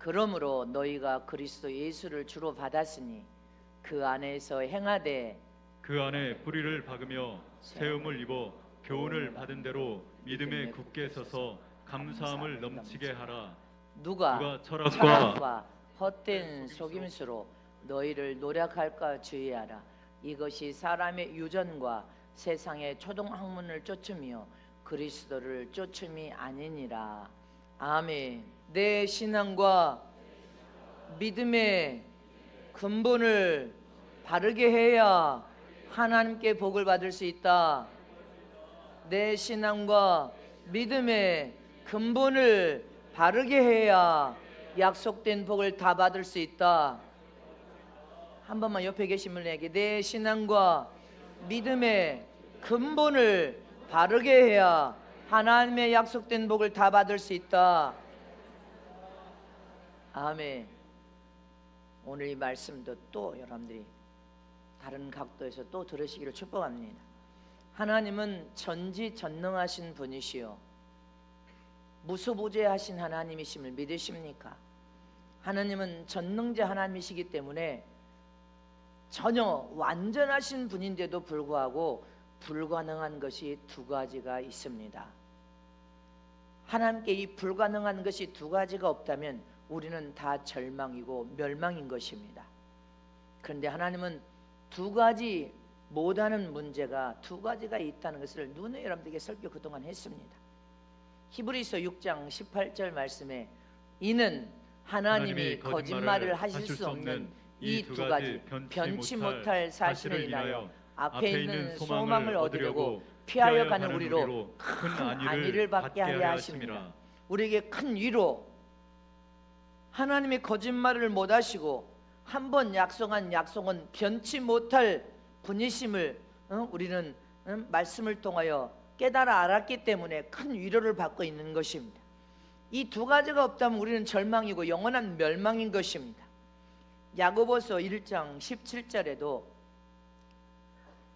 그러므로 너희가 그리스도 예수를 주로 받았으니 그 안에서 행하되 그 안에 뿌리를 박으며 세움을 입어 교훈을 받은 대로 믿음에 굳게 서서 감사함을 넘치게 하라. 누가 철학과 헛된 속임수로 너희를 노력할까 주의하라. 이것이 사람의 유전과 세상의 초등학문을 쫓으며 그리스도를 쫓음이 아니니라. 아멘. 내 신앙과 믿음의 근본을 바르게 해야 하나님께 복을 받을 수 있다. 내 신앙과 믿음의 근본을 바르게 해야 약속된 복을 다 받을 수 있다. 한 번만 옆에 계신 분에게 내 신앙과 믿음의 근본을 바르게 해야 하나님의 약속된 복을 다 받을 수 있다. 아멘. 오늘 이 말씀도 또 여러분들이 다른 각도에서 또 들으시기를 축복합니다. 하나님은 전지전능하신 분이시요 무소부재하신 하나님이심을 믿으십니까? 하나님은 전능자 하나님이시기 때문에 전혀 완전하신 분인데도 불구하고 불가능한 것이 두 가지가 있습니다. 하나님께 이 불가능한 것이 두 가지가 없다면 우리는 다 절망이고 멸망인 것입니다. 그런데 하나님은 두 가지 못하는 문제가 두 가지가 있다는 것을 눈에 여러분들에게 설교 그동안 했습니다. 히브리서 6장 18절 말씀에 이는 하나님이 거짓말을 하실 수 없는 이 두 가지 변치 못할 사실을 인하여 앞에 있는 소망을 얻으려고 피하여 가는 우리로 큰 안위를 받게 하려 하십니다. 우리에게 큰 위로, 하나님이 거짓말을 못하시고 한 번 약속한 약속은 변치 못할 분이심을 우리는 말씀을 통하여 깨달아 알았기 때문에 큰 위로를 받고 있는 것입니다. 이 두 가지가 없다면 우리는 절망이고 영원한 멸망인 것입니다. 야고보서 1장 17절에도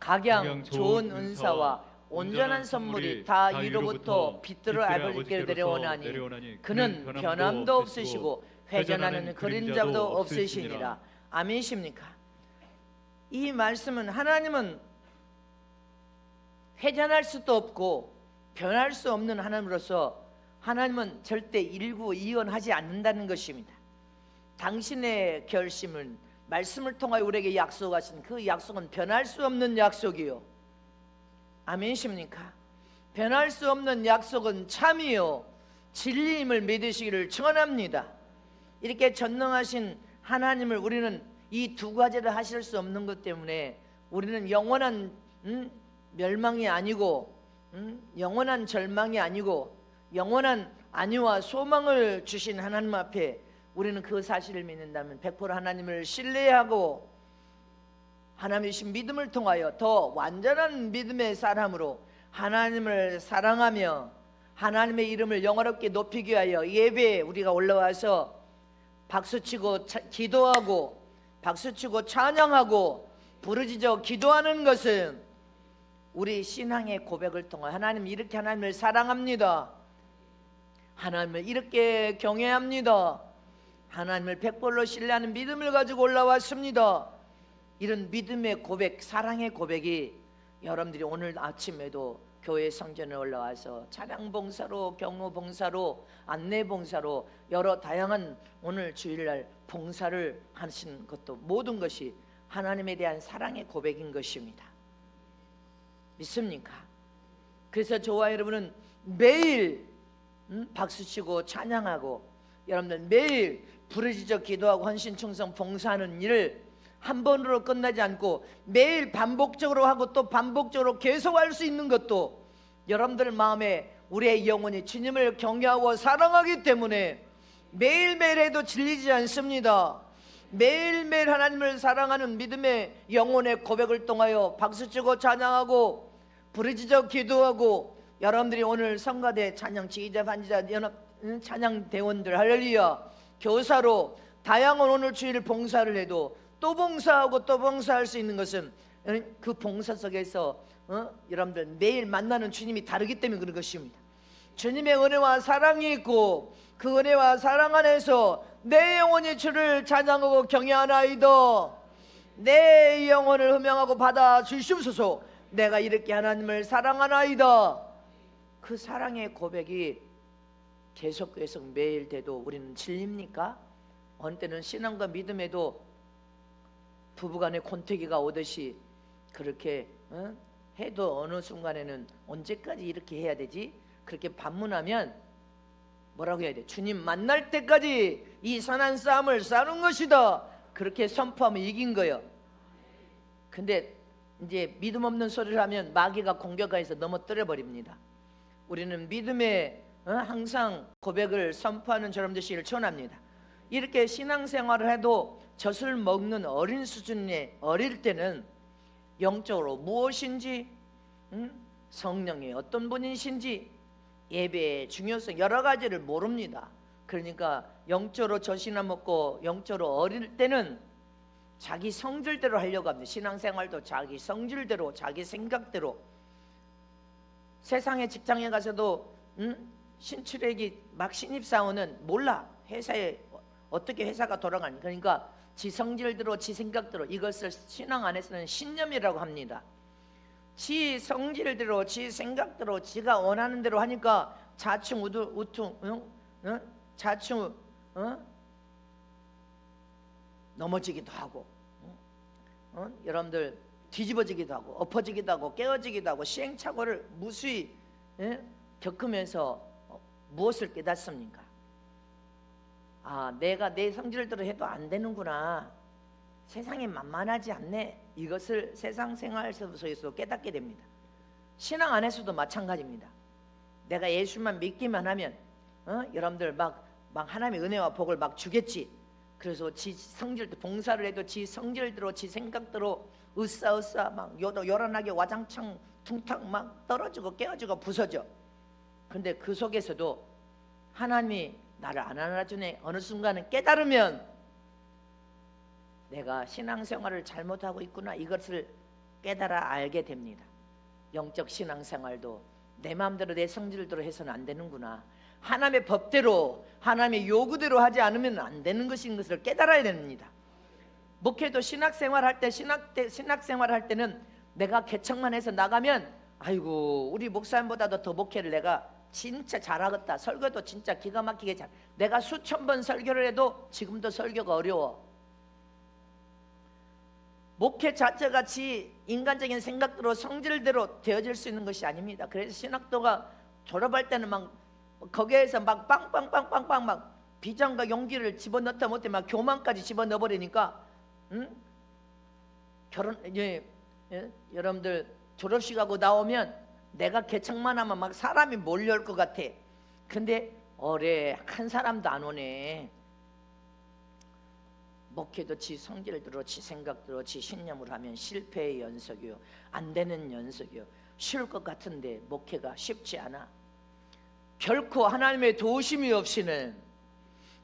각양 좋은 은사와 온전한 선물이 다 위로부터 빛들어 아버지께 내려오나니 그는 변함도 없으시고 회전하는 그림자도 없으시니라. 아멘이십니까? 이 말씀은 하나님은 회전할 수도 없고 변할 수 없는 하나님으로서 하나님은 절대 일구이연하지 않는다는 것입니다. 당신의 결심은 말씀을 통하여 우리에게 약속하신 그 약속은 변할 수 없는 약속이요. 아멘이십니까? 변할 수 없는 약속은 참이요 진리임을 믿으시기를 청원합니다. 이렇게 전능하신 하나님을 우리는 이 두 가지를 하실 수 없는 것 때문에 우리는 영원한 멸망이 아니고 영원한 절망이 아니고 영원한 안위와 소망을 주신 하나님 앞에 우리는 그 사실을 믿는다면 100% 하나님을 신뢰하고 하나님이신 믿음을 통하여 더 완전한 믿음의 사람으로 하나님을 사랑하며 하나님의 이름을 영화롭게 높이기 위하여 예배에 우리가 올라와서 박수치고 기도하고 박수치고 찬양하고 부르짖어 기도하는 것은 우리 신앙의 고백을 통해 하나님 이렇게 하나님을 사랑합니다. 하나님을 이렇게 경외합니다. 하나님을 100%로 신뢰하는 믿음을 가지고 올라왔습니다. 이런 믿음의 고백, 사랑의 고백이 여러분들이 오늘 아침에도 교회 성전에 올라와서 찬양 봉사로, 경호 봉사로, 안내 봉사로 여러 다양한 오늘 주일날 봉사를 하신 것도 모든 것이 하나님에 대한 사랑의 고백인 것입니다. 믿습니까? 그래서 저와 여러분은 매일 박수치고 찬양하고 여러분들 매일 부르짖어 기도하고 헌신충성 봉사하는 일을 한 번으로 끝나지 않고 매일 반복적으로 하고 또 반복적으로 계속할 수 있는 것도 여러분들 마음에 우리의 영혼이 주님을 경외하고 사랑하기 때문에 매일매일 해도 질리지 않습니다. 매일매일 하나님을 사랑하는 믿음의 영혼의 고백을 통하여 박수치고 찬양하고 부르짖어 기도하고 여러분들이 오늘 성가대 찬양 지휘자 반지자 연합 찬양 대원들 할렐루야 교사로 다양한 오늘 주일 봉사를 해도 또 봉사하고 또 봉사할 수 있는 것은 그 봉사 속에서 여러분들 매일 만나는 주님이 다르기 때문에 그런 것입니다. 주님의 은혜와 사랑이 있고 그 은혜와 사랑 안에서 내 영혼이 주를 찬양하고 경외하나이다. 내 영혼을 음양하고 받아 주시옵소서. 내가 이렇게 하나님을 사랑하나이다. 그 사랑의 고백이 계속 매일 돼도 우리는 질립니까? 어느 때는 신앙과 믿음에도 부부간의 권태기가 오듯이 그렇게 해도 어느 순간에는 언제까지 이렇게 해야 되지? 그렇게 반문하면 뭐라고 해야 돼? 주님 만날 때까지 이 선한 싸움을 싸는 것이다. 그렇게 선포하면 이긴 거예요. 근데 이제 믿음 없는 소리를 하면 마귀가 공격해서 넘어뜨려 버립니다. 우리는 믿음에 항상 고백을 선포하는 저런 되시기를 축원합니다. 이렇게 신앙생활을 해도 젖을 먹는 어린 수준에 어릴 때는 영적으로 무엇인지 성령이 어떤 분이신지 예배의 중요성 여러 가지를 모릅니다. 그러니까 영적으로 젖이나 먹고 영적으로 어릴 때는 자기 성질대로 하려고 합니다. 신앙생활도 자기 성질대로 자기 생각대로. 세상의 직장에 가서도 신출애기 막 신입사원은 몰라. 회사에 어떻게 회사가 돌아가니. 그러니까 지 성질대로 지 생각대로. 이것을 신앙 안에서는 신념이라고 합니다. 지 성질대로 지 생각대로 지가 원하는 대로 하니까 자충우퉁 자충 넘어지기도 하고 여러분들 뒤집어지기도 하고 엎어지기도 하고 깨어지기도 하고 시행착오를 무수히 겪으면서 무엇을 깨닫습니까? 아, 내가 내 성질대로 해도 안 되는구나. 세상이 만만하지 않네. 이것을 세상 생활 속에서 깨닫게 됩니다. 신앙 안에서도 마찬가지입니다. 내가 예수만 믿기만 하면 여러분들 막 하나님의 은혜와 복을 막 주겠지. 그래서 지 성질대로 봉사를 해도 지 성질대로 지 생각대로 으쌰으쌰 막 요란하게 와장창 퉁탕 막 떨어지고 깨어지고 부서져. 근데 그 속에서도 하나님이 나를 안 안아주네. 어느 순간은 깨달으면 내가 신앙생활을 잘못하고 있구나. 이것을 깨달아 알게 됩니다. 영적 신앙생활도 내 마음대로 내 성질대로 해서는 안 되는구나. 하나님의 법대로 하나님의 요구대로 하지 않으면 안 되는 것인 것을 깨달아야 됩니다. 목회도 신학생활 할 때 신학생활 할 때는 내가 개척만 해서 나가면 아이고 우리 목사님보다도 더 목회를 내가 진짜 잘하겠다. 설교도 진짜 기가 막히게 잘. 내가 수천 번 설교를 해도 지금도 설교가 어려워. 목회 자체가 지 인간적인 생각대로 성질대로 되어질 수 있는 것이 아닙니다. 그래서 신학도가 졸업할 때는 막 거기에서 막 빵빵빵빵빵 막 비전과 용기를 집어넣다 못해 막 교만까지 집어넣어 버리니까 여러분들 졸업식하고 나오면 내가 개척만 하면 막 사람이 몰려올 것 같아. 근데 올해 한 사람도 안 오네. 목회도 지 성질대로 지 생각대로 지 신념으로 하면 실패의 연속이요, 안 되는 연속이요. 쉬울 것 같은데 목회가 쉽지 않아. 결코 하나님의 도우심이 없이는,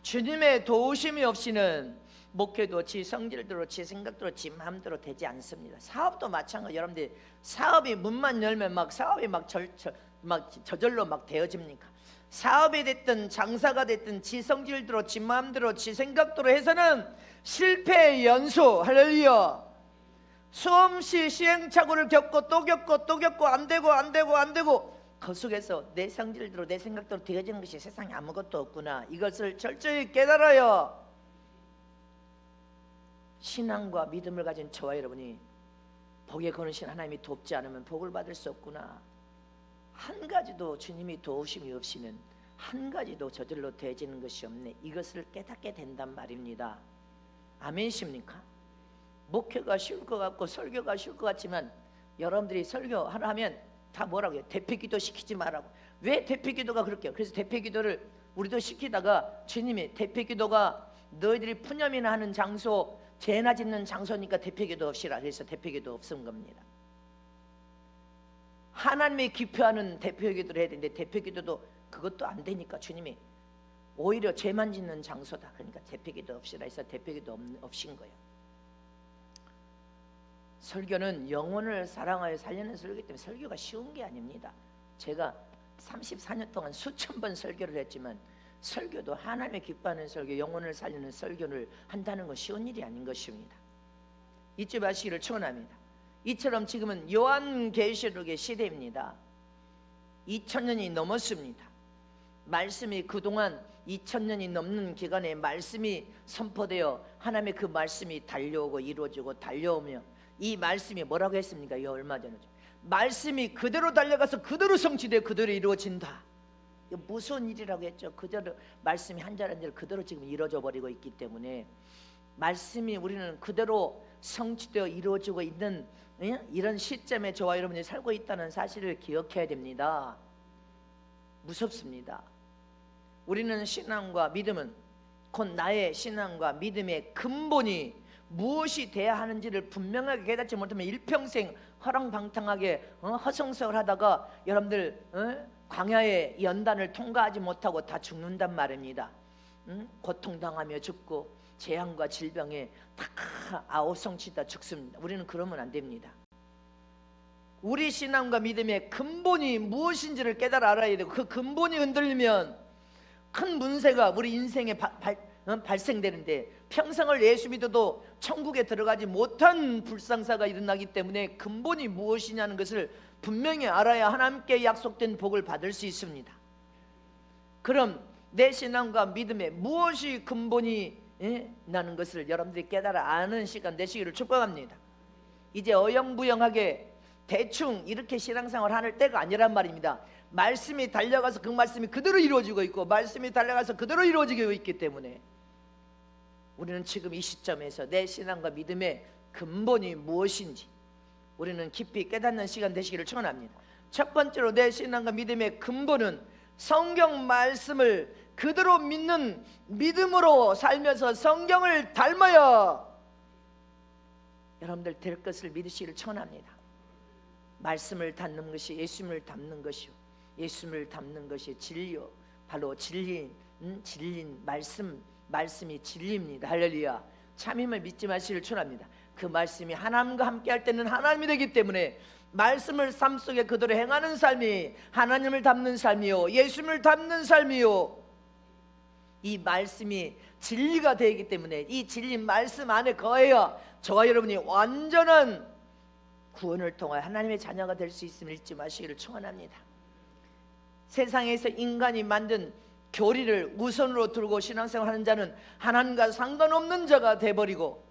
주님의 도우심이 없이는 목회도 지 성질대로 지 생각대로 지 마음대로 되지 않습니다. 사업도 마찬가지. 여러분들 사업이 문만 열면 막 사업이 막 저절로 막 되어집니까? 사업이 됐든 장사가 됐든 지 성질대로 지 마음대로 지 생각대로 해서는 실패의 연소. 할렐루야. 수없이 시행착오를 겪고 또 겪고 또 겪고 안 되고 그 속에서 내 성질대로 내 생각대로 되어지는 것이 세상에 아무것도 없구나. 이것을 철저히 깨달아요. 신앙과 믿음을 가진 저와 여러분이 복에 거느신 하나님이 돕지 않으면 복을 받을 수 없구나. 한 가지도 주님이 도우심이 없이는 한 가지도 저절로 되어지는 것이 없네. 이것을 깨닫게 된단 말입니다. 아멘이십니까? 목회가 쉬울 것 같고 설교가 쉬울 것 같지만 여러분들이 설교 하나 하면 다 뭐라고 해요? 대피기도 시키지 말라고. 왜 대피기도가 그렇게요? 그래서 대피기도를 우리도 시키다가 주님이 대피기도가 너희들이 푸념이나 하는 장소, 죄나 짓는 장소니까 대피기도 없이라. 그래서 대피기도 없은 겁니다. 하나님이 기표하는 대표기도를 해야 되는데 대표기도도 그것도 안 되니까 주님이 오히려 죄만 짓는 장소다. 그러니까 대표기도 없이라 해서 대표기도 없인 거예요. 설교는 영혼을 사랑하여 살리는 설교이기 때문에 설교가 쉬운 게 아닙니다. 제가 34년 동안 수천 번 설교를 했지만 설교도 하나님의 기뻐하는 설교, 영혼을 살리는 설교를 한다는 건 쉬운 일이 아닌 것입니다. 잊지 마시기를 축원합니다. 이처럼 지금은 요한계시록의 시대입니다. 2000년이 넘었습니다. 말씀이 그동안 2000년이 넘는 기간에 말씀이 선포되어 하나님의 그 말씀이 달려오고 이루어지고 달려오며, 이 말씀이 뭐라고 했습니까? 이 얼마 전에 말씀이 그대로 달려가서 그대로 성취되어 그대로 이루어진다. 이거 무서운 일이라고 했죠. 그대로 말씀이 한 절 한 절 그대로 지금 이루어져 버리고 있기 때문에, 말씀이 우리는 그대로 성취되어 이루어지고 있는 이런 시점에 저와 여러분이 살고 있다는 사실을 기억해야 됩니다. 무섭습니다. 우리는 신앙과 믿음은 곧 나의 신앙과 믿음의 근본이 무엇이 돼야 하는지를 분명하게 깨닫지 못하면 일평생 허랑방탕하게 허송세월 하다가 여러분들 광야의 연단을 통과하지 못하고 다 죽는단 말입니다. 고통당하며 죽고 재앙과 질병에 다 아우성치다 죽습니다. 우리는 그러면 안 됩니다. 우리 신앙과 믿음의 근본이 무엇인지를 깨달아 알아야 되고, 그 근본이 흔들리면 큰 문제가 우리 인생에 발생되는데, 평생을 예수 믿어도 천국에 들어가지 못한 불상사가 일어나기 때문에 근본이 무엇이냐는 것을 분명히 알아야 하나님께 약속된 복을 받을 수 있습니다. 그럼 내 신앙과 믿음에 무엇이 근본이 나는 것을 여러분들이 깨달아 아는 시간 되시기를 축복합니다. 이제 어영부영하게 대충 이렇게 신앙생활 하는 때가 아니란 말입니다. 말씀이 달려가서 그 말씀이 그대로 이루어지고 있고, 말씀이 달려가서 그대로 이루어지고 있기 때문에 우리는 지금 이 시점에서 내 신앙과 믿음의 근본이 무엇인지 우리는 깊이 깨닫는 시간 되시기를 축원합니다. 첫 번째로 내 신앙과 믿음의 근본은 성경 말씀을 그대로 믿는 믿음으로 살면서 성경을 닮아야 여러분들 될 것을 믿으시기를 축원합니다. 말씀을 닮는 것이 예수님을 닮는 것이요, 예수님을 닮는 것이 진리요, 바로 진리인 말씀이 진리입니다. 할렐루야. 참임을 믿지 마시기를 축원합니다. 그 말씀이 하나님과 함께 할 때는 하나님이 되기 때문에 말씀을 삶 속에 그대로 행하는 삶이 하나님을 닮는 삶이요, 예수님을 닮는 삶이요, 이 말씀이 진리가 되기 때문에 이 진리 말씀 안에 거해야 저와 여러분이 완전한 구원을 통하여 하나님의 자녀가 될 수 있음을 잊지 마시기를 축원합니다. 세상에서 인간이 만든 교리를 우선으로 두고 신앙생활하는 자는 하나님과 상관없는 자가 돼버리고,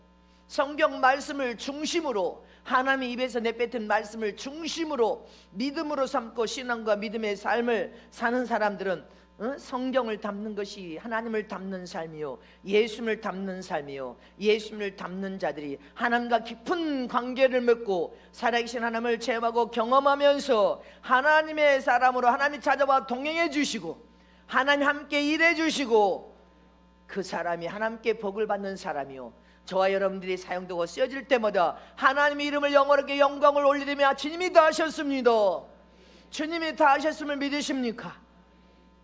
성경 말씀을 중심으로 하나님의 입에서 내뱉은 말씀을 중심으로 믿음으로 삼고 신앙과 믿음의 삶을 사는 사람들은 성경을 닮는 것이 하나님을 닮는 삶이요, 예수님을 닮는 삶이요, 예수님을 닮는 자들이 하나님과 깊은 관계를 맺고 살아계신 하나님을 체험하고 경험하면서 하나님의 사람으로 하나님이 찾아와 동행해 주시고 하나님 함께 일해 주시고, 그 사람이 하나님께 복을 받는 사람이요, 저와 여러분들이 사용되고 쓰여질 때마다 하나님의 이름을 영원하게 영광을 올리며 주님이 다 하셨습니다. 주님이 다 하셨음을 믿으십니까?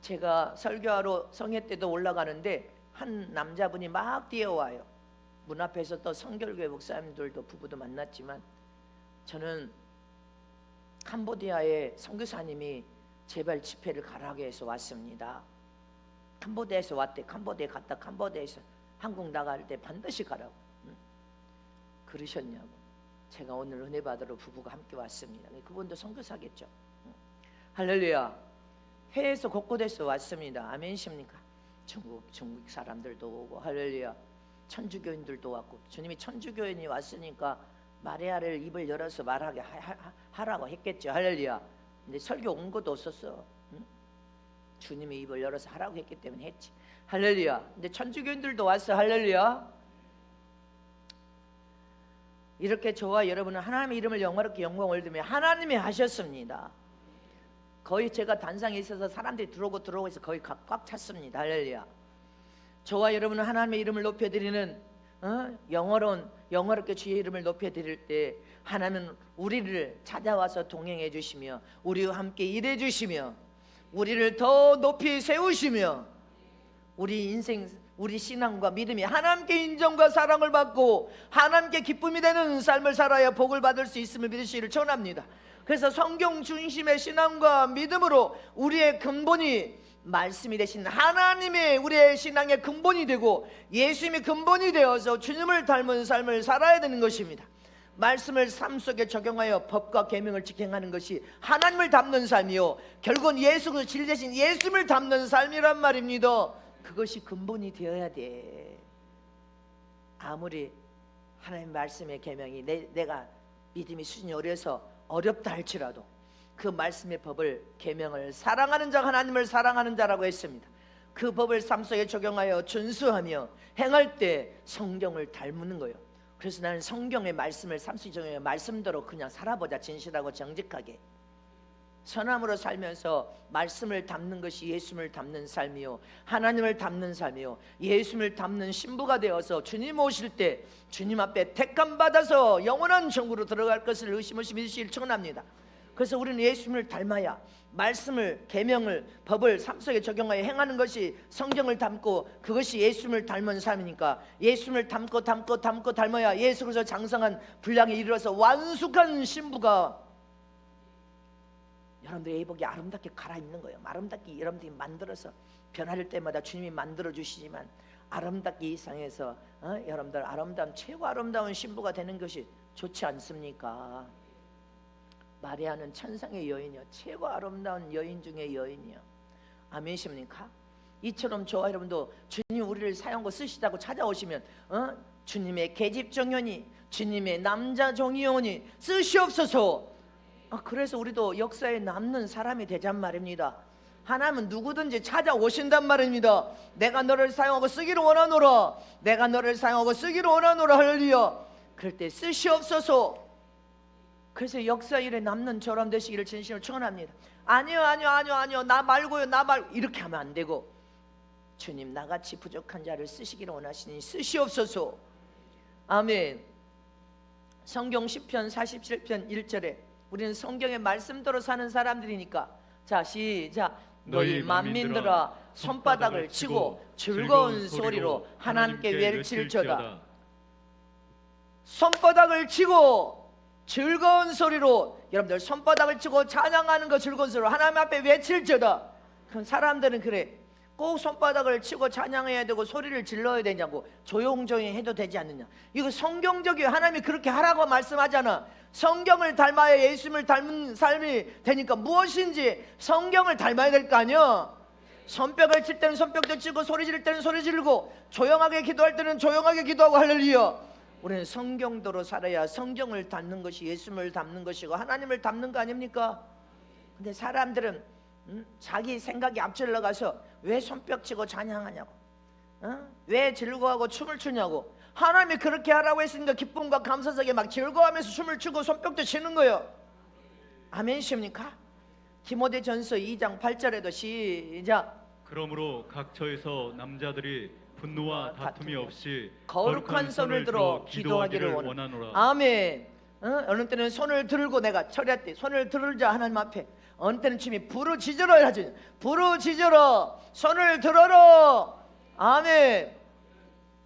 제가 설교하러 성회 때도 올라가는데 한 남자분이 막 뛰어와요. 문 앞에서 또 성결교회 목사님들도 부부도 만났지만, 저는 캄보디아의 선교사님이 제발 집회를 가라고 해서 왔습니다. 캄보디아에서 왔대. 캄보디아에 갔다 캄보디아에서 한국 나갈 때 반드시 가라고 그러셨냐고. 제가 오늘 은혜 받으러 부부가 함께 왔습니다. 그분도 선교사겠죠. 할렐루야. 해외에서 곳곳에서 왔습니다. 아멘이십니까? 중국 사람들도 오고, 할렐루야. 천주교인들도 왔고, 주님이 천주교인이 왔으니까 마리아를 입을 열어서 말하게 하라고 했겠죠. 할렐루야. 근데 설교 온 것도 없었어. 주님이 입을 열어서 하라고 했기 때문에 했지. 할렐루야. 근데 천주교인들도 왔어. 할렐루야. 이렇게 저와 여러분은 하나님의 이름을 영화롭게 영광을 올리며 하나님이 하셨습니다. 거의 제가 단상에 있어서 사람들이 들어오고 해서 거의 꽉 찼습니다. 할렐루야. 저와 여러분은 하나님의 이름을 높여드리는 영화롭게 주의 이름을 높여드릴 때 하나님은 우리를 찾아와서 동행해 주시며 우리와 함께 일해 주시며 우리를 더 높이 세우시며 우리 인생, 우리 신앙과 믿음이 하나님께 인정과 사랑을 받고 하나님께 기쁨이 되는 삶을 살아야 복을 받을 수 있음을 믿으시기를 축원합니다. 그래서 성경 중심의 신앙과 믿음으로 우리의 근본이 말씀이 되신 하나님의 우리의 신앙의 근본이 되고 예수님이 근본이 되어서 주님을 닮은 삶을 살아야 되는 것입니다. 말씀을 삶 속에 적용하여 법과 계명을 직행하는 것이 하나님을 닮는 삶이요, 결국은 예수 그리스도 진리 되신 예수님을 닮는 삶이란 말입니다. 그것이 근본이 되어야 돼. 아무리 하나님 말씀의 계명이 내가 믿음이 수준이 어렵다 할지라도 그 말씀의 법을 계명을 사랑하는 자가 하나님을 사랑하는 자라고 했습니다. 그 법을 삶 속에 적용하여 준수하며 행할 때 성경을 닮는 거예요. 그래서 나는 성경의 말씀을 삶 속에 적용하여 말씀대로 그냥 살아보자. 진실하고 정직하게 선함으로 살면서 말씀을 닮는 것이 예수님을 닮는 삶이요, 하나님을 닮는 삶이요, 예수님을 닮는 신부가 되어서 주님 오실 때 주님 앞에 택함 받아서 영원한 천국으로 들어갈 것을 의심 없이 믿으시길 축원합니다. 그래서 우리는 예수님을 닮아야 말씀을, 계명을, 법을 삶 속에 적용하여 행하는 것이 성경을 닮고 그것이 예수님을 닮은 삶이니까 예수님을 닮고 닮아야 예수 그리스도 장성한 분량에 이르러서 완숙한 신부가 여러분들의 예복이 아름답게 갈아입는 거예요. 아름답게 여러분들이 만들어서 변할 때마다 주님이 만들어 주시지만 아름답게 이상해서 여러분들 아름다운 최고 아름다운 신부가 되는 것이 좋지 않습니까? 마리아는 천상의 여인이요, 최고 아름다운 여인 중의 여인이요. 아멘이십니까? 이처럼 저와 여러분도 주님 우리를 사용하고 쓰시다고 찾아오시면 주님의 계집종이오니 주님의 남자 종이오니 쓰시옵소서. 그래서 우리도 역사에 남는 사람이 되잔 말입니다. 하나님은 누구든지 찾아오신단 말입니다. 내가 너를 사용하고 쓰기를 원하노라, 내가 너를 사용하고 쓰기를 원하노라. 할렐루야. 그럴 때 쓰시옵소서. 그래서 역사 일에 남는 저람 되시기를 진심으로 축원합니다. 아니요 나 말고요 이렇게 하면 안 되고 주님 나같이 부족한 자를 쓰시기를 원하시니 쓰시옵소서. 아멘. 성경 시편 47편 1절에 우리는 성경의 말씀대로 사는 사람들이니까 자 시작. 너희 만민들아 손바닥을 치고 즐거운 소리로 하나님께 외칠지어다. 손바닥을 치고 즐거운 소리로, 여러분들 손바닥을 치고 찬양하는 거 즐거운 소리로 하나님 앞에 외칠지어다. 그 사람들은 그래, 꼭 손바닥을 치고 찬양해야 되고 소리를 질러야 되냐고, 조용조용히 해도 되지 않느냐. 이거 성경적이에요. 하나님이 그렇게 하라고 말씀하잖아. 성경을 닮아야 예수님을 닮은 삶이 되니까 무엇인지 성경을 닮아야 될 거 아니야. 손뼉을 칠 때는 손뼉도 치고 소리 지를 때는 소리 지르고 조용하게 기도할 때는 조용하게 기도하고. 할렐루야. 우리는 성경대로 살아야 성경을 닮는 것이 예수님을 닮는 것이고 하나님을 닮는 거 아닙니까? 근데 사람들은 자기 생각이 앞질러 가서 왜 손뼉 치고 찬양하냐고, 왜 즐거워하고 춤을 추냐고. 하나님이 그렇게 하라고 했으니까 기쁨과 감사 속에 막 즐거워하면서 춤을 추고 손뼉도 치는 거예요. 아멘이십니까? 디모데전서 2장 8절에도 시작. 그러므로 각처에서 남자들이 분노와 다툼이 없이 거룩한 손을 들어 기도하기를 원하노라. 아멘. 어느 때는 손을 들고 내가 처리할 때 손을 들자 하나님 앞에, 어느 때는 주님이 부르짖으라 하지. 부르짖으라, 손을 들어라. 아멘.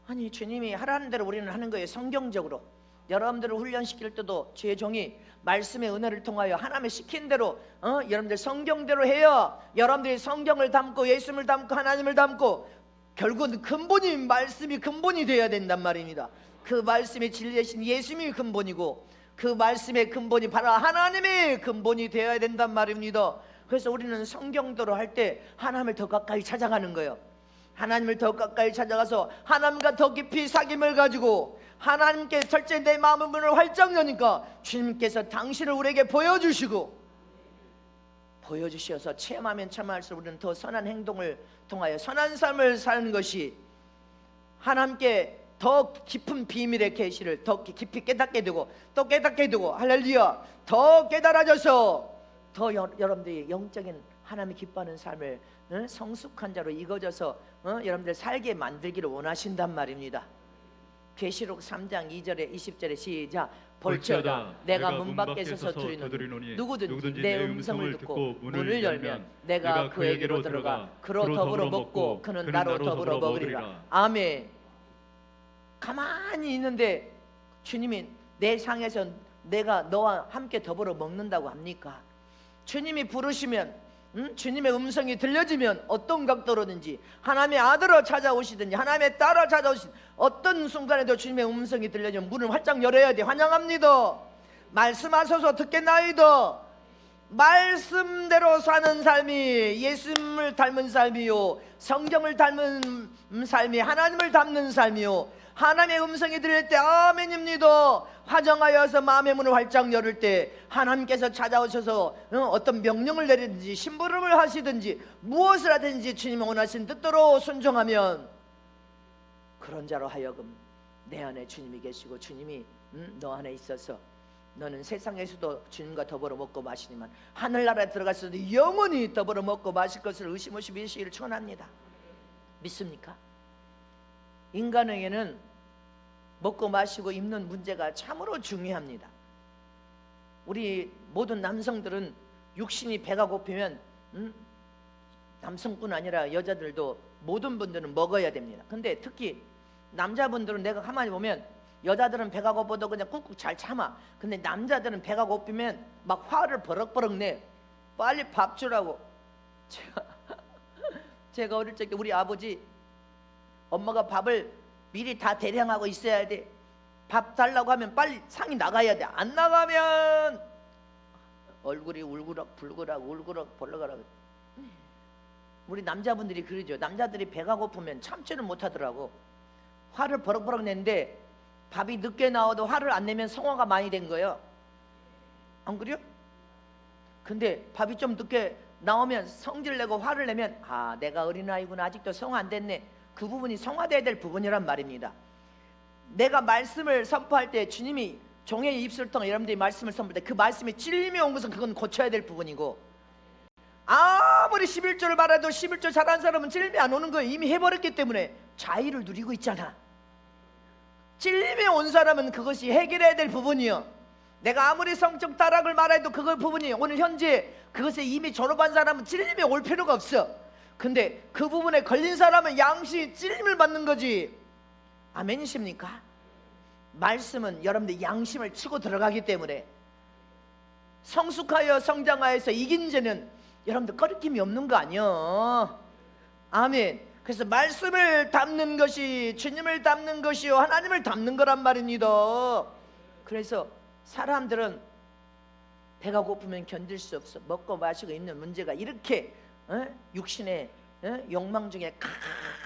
아니 주님이 하라는 대로 우리는 하는 거예요. 성경적으로 여러분들을 훈련시킬 때도 주의 종이 말씀의 은혜를 통하여 하나님의 시킨 대로 여러분들 성경대로 해야 여러분들이 성경을 담고 예수님을 담고 하나님을 담고 결국은 근본이 말씀이 근본이 되어야 된단 말입니다. 그 말씀이 진리이신 예수님이 근본이고 그 말씀의 근본이 바로 하나님의 근본이 되어야 된단 말입니다. 그래서 우리는 성경대로 할 때 하나님을 더 가까이 찾아가는 거예요. 하나님을 더 가까이 찾아가서 하나님과 더 깊이 사귐을 가지고 하나님께 절제 내 마음의 문을 활짝 여니까 주님께서 당신을 우리에게 보여주셔서 체험하면 체험할수록 우리는 더 선한 행동을 통하여 선한 삶을 사는 것이 하나님께 더 깊은 비밀의 계시를 더 깊이 깨닫게 되고 또 깨닫게 되고, 할렐루야, 더 깨달아져서 더 여러분들이 영적인 하나님이 기뻐하는 삶을 성숙한 자로 익어져서 여러분들 살게 만들기를 원하신단 말입니다. 계시록 3장 2절에 20절에 시작. 볼지어다 내가 문 밖에 서서 두드리노니 누구든지 내 음성을 듣고 문을 열면 내가 그에게로 들어가 그로 더불어 먹고 그는 나로 더불어 먹으리라. 아멘. 가만히 있는데 주님이 내 상에서 내가 너와 함께 더불어 먹는다고 합니까? 주님이 부르시면 주님의 음성이 들려지면 어떤 각도로든지 하나님의 아들로 찾아오시든지 하나님의 딸로 찾아오시든 어떤 순간에도 주님의 음성이 들려지면 문을 활짝 열어야 돼. 환영합니다. 말씀하소서 듣겠나이다. 말씀대로 사는 삶이 예수님을 닮은 삶이요, 성경을 닮은 삶이 하나님을 닮는 삶이요, 하나님의 음성이 들릴 때 아멘입니다. 화정하여서 마음의 문을 활짝 열을 때 하나님께서 찾아오셔서 어떤 명령을 내리든지 심부름을 하시든지 무엇을 하든지 주님이 원하신 뜻대로 순종하면 그런 자로 하여금 내 안에 주님이 계시고 주님이 너 안에 있어서 너는 세상에서도 주님과 더불어 먹고 마시지만 하늘나라에 들어가서도 영원히 더불어 먹고 마실 것을 의심 없이 믿으시기를 축원합니다. 믿습니까? 인간에게는 먹고 마시고 입는 문제가 참으로 중요합니다. 우리 모든 남성들은 육신이 배가 고프면 남성뿐 아니라 여자들도 모든 분들은 먹어야 됩니다. 근데 특히 남자분들은 내가 가만히 보면 여자들은 배가 고파도 그냥 꾹꾹 잘 참아. 근데 남자들은 배가 고프면 막 화를 버럭버럭 내. 빨리 밥 주라고. 제가 어릴 적에 우리 아버지 엄마가 밥을 미리 다 대량하고 있어야 돼. 밥 달라고 하면 빨리 상이 나가야 돼. 안 나가면 얼굴이 울그럭 불그락 울그럭 벌럭거락. 우리 남자분들이 그러죠. 남자들이 배가 고프면 참지를 못하더라고. 화를 버럭버럭 내는데 밥이 늦게 나와도 화를 안 내면 성화가 많이 된 거예요. 안 그래요? 근데 밥이 좀 늦게 나오면 성질 내고 화를 내면 아, 내가 어린아이구나, 아직도 성화 안 됐네. 그 부분이 성화돼야 될 부분이란 말입니다. 내가 말씀을 선포할 때 주님이 종의 입술을 통해 여러분들이 말씀을 선포할 때 그 말씀에 찔림이 온 것은 그건 고쳐야 될 부분이고, 아무리 11조를 말해도 11조 잘하는 사람은 찔림이 안 오는 거예요. 이미 해버렸기 때문에 자유를 누리고 있잖아. 찔림이 온 사람은 그것이 해결해야 될 부분이요. 내가 아무리 성적 타락을 말해도 그거 부분이 오늘 현재 그것에 이미 졸업한 사람은 찔림이 올 필요가 없어. 근데 그 부분에 걸린 사람은 양심이 찔림을 받는 거지. 아멘이십니까? 말씀은 여러분들 양심을 치고 들어가기 때문에 성숙하여 성장하여서 이긴 자는 여러분들 꺼리낌이 없는 거 아니요. 아멘. 그래서 말씀을 담는 것이 주님을 담는 것이요 하나님을 담는 거란 말입니다. 그래서 사람들은 배가 고프면 견딜 수 없어. 먹고 마시고 있는 문제가 이렇게 육신의 욕망 중에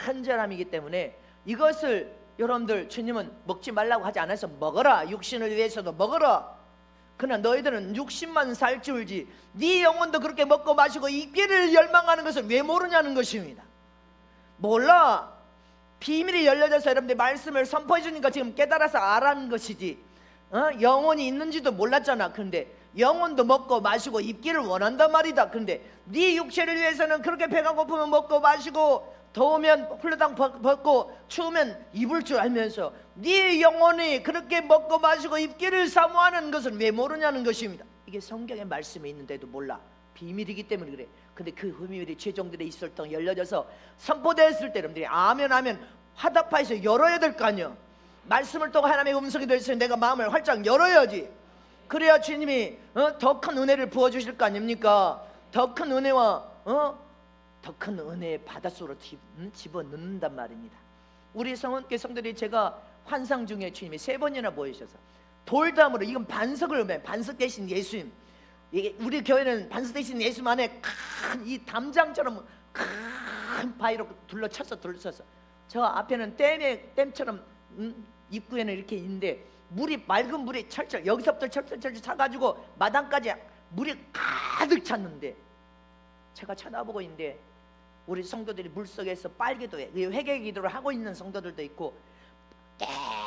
큰 사람이기 때문에 이것을 여러분들 주님은 먹지 말라고 하지 않아서 먹어라. 육신을 위해서도 먹어라. 그러나 너희들은 육신만 살 줄지 네 영혼도 그렇게 먹고 마시고 있기를 열망하는 것을 왜 모르냐는 것입니다. 몰라. 비밀이 열려져서 여러분들 말씀을 선포해 주니까 지금 깨달아서 알아는 것이지 영혼이 있는지도 몰랐잖아. 그런데 영혼도 먹고 마시고 입기를 원한단 말이다. 그런데 네 육체를 위해서는 그렇게 배가 고프면 먹고 마시고 더우면 훌러당 벗고 추우면 입을 줄 알면서 네 영혼이 그렇게 먹고 마시고 입기를 사모하는 것을 왜 모르냐는 것입니다. 이게 성경의 말씀에 있는데도 몰라. 비밀이기 때문에 그래. 근데 그 비밀이 최종들의 입술 통 열려져서 선포되었을 때 여러분들이 아멘 아멘 화답하여서 열어야 될 거 아니야. 말씀을 통해 하나님의 음성이 들렸으니 내가 마음을 활짝 열어야지. 그래야 주님이 더 큰 은혜를 부어주실 거 아닙니까? 더 큰 은혜와 더 큰 은혜의 바닷속으로 집어넣는단 말입니다. 우리 성원교 성들이 제가 환상 중에 주님이 3번이나 보이셔서 돌담으로, 이건 반석을 의미해. 반석 대신 예수님. 이게 우리 교회는 반석 대신 예수님 안에 큰 이 담장처럼 큰 바위로 둘러쳐서 저 앞에는 댐처럼 입구에는 이렇게 있는데 물이, 맑은 물이 철철, 여기서부터 철철 차가지고 마당까지 물이 가득 찼는데 제가 쳐다보고 있는데 우리 성도들이 물속에서 빨기도 해, 회개 기도를 하고 있는 성도들도 있고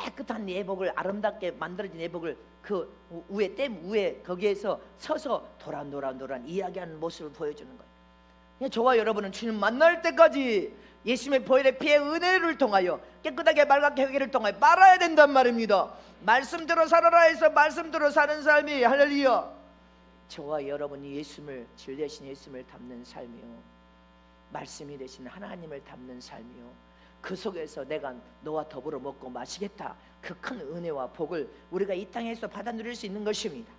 깨끗한 예복을, 아름답게 만들어진 예복을 그 위에, 댐 위에 거기에서 서서 도란도란 이야기하는 모습을 보여주는 거예요. 저와 여러분은 주님 만날 때까지 예수님의 보혈의 피의 은혜를 통하여 깨끗하게 맑게 회개를 통하여 빨아야 된단 말입니다. 말씀대로 살아라 해서 말씀대로 사는 삶이, 할렐루야, 저와 여러분이 예수님을, 진리하신 예수님을 담는 삶이요, 말씀이 되신 하나님을 담는 삶이요, 그 속에서 내가 너와 더불어 먹고 마시겠다, 그 큰 은혜와 복을 우리가 이 땅에서 받아 누릴 수 있는 것입니다.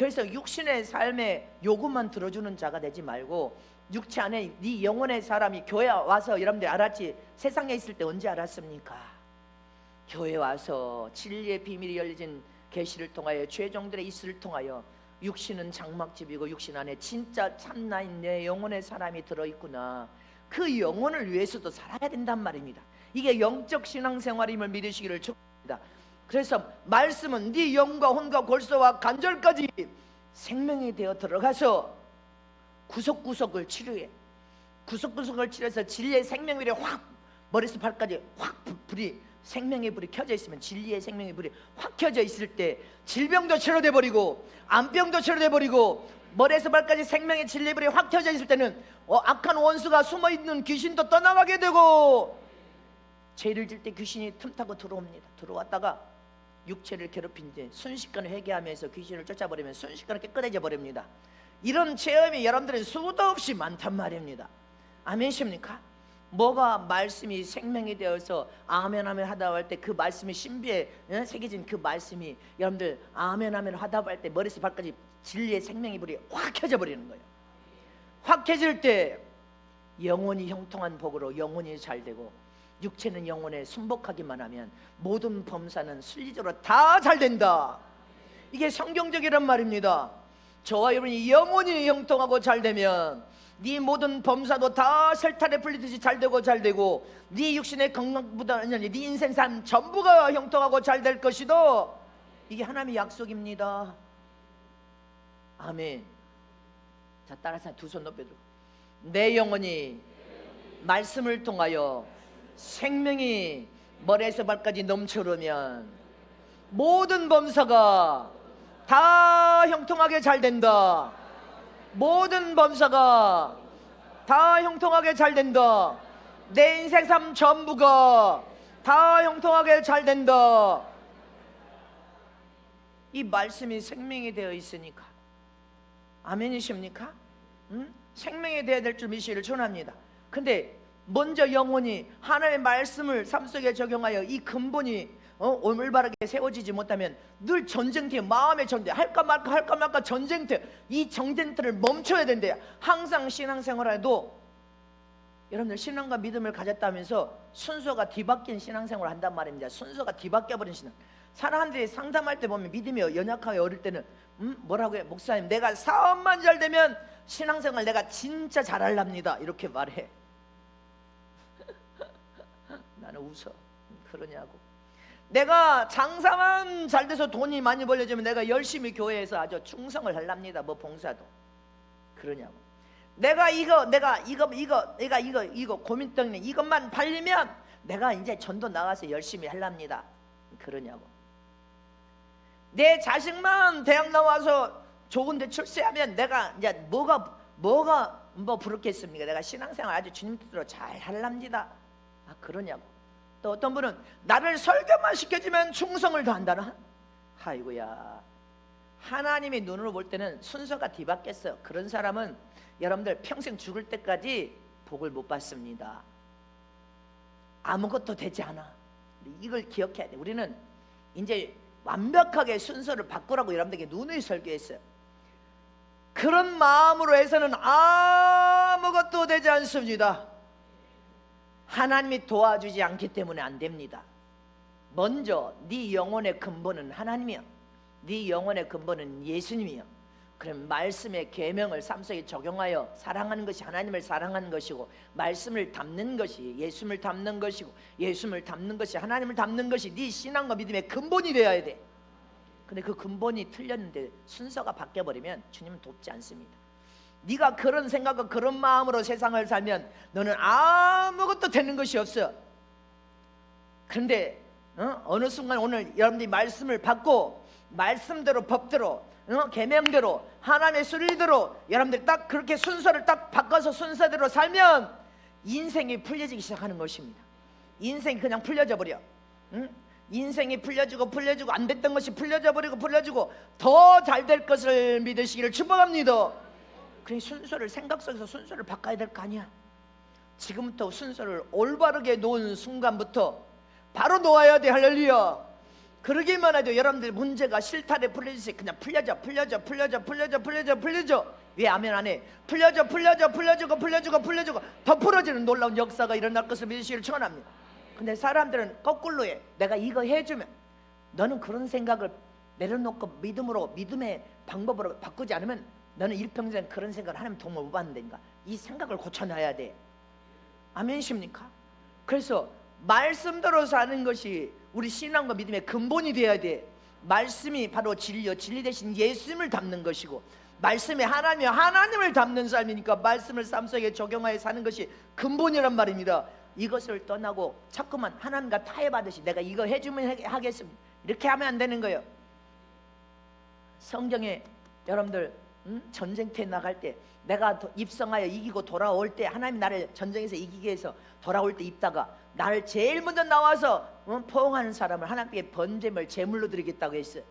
그래서 육신의 삶의 요구만 들어주는 자가 되지 말고 육체 안에 네 영혼의 사람이 교회 와서 여러분들 알았지? 세상에 있을 때 언제 알았습니까? 교회 와서 진리의 비밀이 열려진 계시를 통하여 죄종들의 입술을 통하여 육신은 장막집이고 육신 안에 진짜 참나인 내 영혼의 사람이 들어있구나. 그 영혼을 위해서도 살아야 된단 말입니다. 이게 영적 신앙생활임을 믿으시기를 축복합니다. 그래서 말씀은 네 영과 혼과 골수와 관절까지 생명이 되어 들어가서 구석구석을 치료해. 구석구석을 치료해서 진리의 생명이 확 머리에서 발까지 확 불이 생명의 불이 켜져 있으면 진리의 생명의 불이 확 켜져 있을 때 질병도 치료돼 버리고 암병도 치료돼 버리고 머리에서 발까지 생명의 진리의 불이 확 켜져 있을 때는 악한 원수가 숨어있는 귀신도 떠나가게 되고 죄를 질 때 귀신이 틈타고 들어옵니다. 들어왔다가 육체를 괴롭힌 뒤 순식간에 회개하면서 귀신을 쫓아버리면 순식간에 깨끗해져 버립니다. 이런 체험이 여러분들은 수도 없이 많단 말입니다. 아멘이십니까? 뭐가 말씀이 생명이 되어서 아멘 아멘 하다 할 때 그 말씀이 신비에 새겨진 그 말씀이 여러분들 아멘 아멘 하다 할 때 머리에서 발까지 진리의 생명의 불이 확 켜져 버리는 거예요. 확 켜질 때 영혼이 형통한 복으로 영혼이 잘 되고 육체는 영혼에 순복하기만 하면 모든 범사는 순리적으로 다 잘 된다. 이게 성경적이란 말입니다. 저와 여러분이 영혼이 형통하고 잘 되면 네 모든 범사도 다 설탈에 풀리듯이 잘 되고 네 육신의 건강보다 네 인생 삶 전부가 형통하고 잘 될 것이다. 이게 하나님의 약속입니다. 아멘. 자, 따라서 두 손 높여 들고 내 영혼이 말씀을 통하여 생명이 머리에서 발까지 넘쳐오르면 모든 범사가 다 형통하게 잘 된다. 모든 범사가 다 형통하게 잘 된다. 내 인생 삶 전부가 다 형통하게 잘 된다. 이 말씀이 생명이 되어 있으니까. 아멘이십니까? 생명이 되어야 될 줄 믿으시기를 축원합니다. 근데 먼저 영혼이 하나님의 말씀을 삶 속에 적용하여 이 근본이 올바르게 세워지지 못하면 늘 전쟁터에 마음의 전쟁 할까 말까 전쟁터 이 전쟁터를 멈춰야 된대요. 항상 신앙생활에도 여러분들 신앙과 믿음을 가졌다면서 순서가 뒤바뀐 신앙생활을 한단 말입니다. 순서가 뒤바뀌어버린 신앙. 사람들이 상담할 때 보면 믿음이 연약하게 어릴 때는 뭐라고 해? 목사님 내가 사업만 잘 되면 신앙생활 내가 진짜 잘하랍니다 이렇게 말해. 나는 웃어. 그러냐고. 내가 장사만 잘 돼서 돈이 많이 벌려지면 내가 열심히 교회에서 아주 충성을 하랍니다. 뭐 봉사도. 그러냐고. 내가 이거 고민 때문에 이것만 팔리면 내가 이제 전도 나가서 열심히 하랍니다. 그러냐고. 내 자식만 대학 나와서 좋은데 출세하면 내가 이제 뭐가 부럽겠습니까? 내가 신앙생활 아주 주님 뜻대로 잘 하랍니다. 아, 그러냐고. 또 어떤 분은 나를 설교만 시켜주면 충성을 다한다나? 아이고야. 하나님의 눈으로 볼 때는 순서가 뒤바뀌었어요. 그런 사람은 여러분들 평생 죽을 때까지 복을 못 받습니다. 아무것도 되지 않아. 이걸 기억해야 돼. 우리는 이제 완벽하게 순서를 바꾸라고 여러분들에게 누누이 설교했어요. 그런 마음으로 해서는 아무것도 되지 않습니다. 하나님이 도와주지 않기 때문에 안 됩니다. 먼저 네 영혼의 근본은 하나님이요, 네 영혼의 근본은 예수님이요. 그럼 말씀의 계명을 삶 속에 적용하여 사랑하는 것이 하나님을 사랑하는 것이고, 말씀을 담는 것이 예수님을 담는 것이고, 예수님을 담는 것이 하나님을 담는 것이 네 신앙과 믿음의 근본이 되어야 돼. 근데 그 근본이 틀렸는데 순서가 바뀌어버리면 주님은 돕지 않습니다. 네가 그런 생각과 그런 마음으로 세상을 살면 너는 아무것도 되는 것이 없어. 그런데 어느 순간 오늘 여러분들이 말씀을 받고 말씀대로 법대로 계명대로 하나님의 순리대로 여러분들이 딱 그렇게 순서를 딱 바꿔서 순서대로 살면 인생이 풀려지기 시작하는 것입니다. 인생이 그냥 풀려져 버려. 인생이 풀려지고 안 됐던 것이 풀려져 버리고 더 잘 될 것을 믿으시기를 축복합니다. 그래, 순서를 생각 속에서 순서를 바꿔야 될 거 아니야. 지금부터 순서를 올바르게 놓은 순간부터 바로 놓아야 돼. 할렐루야. 그러기만 해도 여러분들 문제가 실타래 풀려주세요. 그냥 풀려져. 왜 아멘 안 해? 풀려주고 더 풀어지는 놀라운 역사가 일어날 것을 믿으시기를 축원합니다. 근데 사람들은 거꾸로 해. 내가 이거 해주면, 너는 그런 생각을 내려놓고 믿음의 방법으로 바꾸지 않으면 너는 일평생 그런 생각을 하나님 도움을 못 받는다니까. 이 생각을 고쳐놔야 돼. 아멘이십니까? 그래서 말씀대로 사는 것이 우리 신앙과 믿음의 근본이 되어야 돼. 말씀이 바로 진리요, 진리 대신 예수님을 담는 것이고, 말씀이 하나님을 담는 삶이니까 말씀을 삶 속에 적용하여 사는 것이 근본이란 말입니다. 이것을 떠나고 자꾸만 하나님과 타협하듯이 내가 이거 해주면 하겠습니다, 이렇게 하면 안 되는 거예요. 성경에 여러분들 전쟁터에 나갈 때 내가 입성하여 이기고 돌아올 때, 하나님 나를 전쟁에서 이기게 해서 돌아올 때 입다가 나를 제일 먼저 나와서 포옹하는 사람을 하나님께 번제물 제물로 드리겠다고 했어요.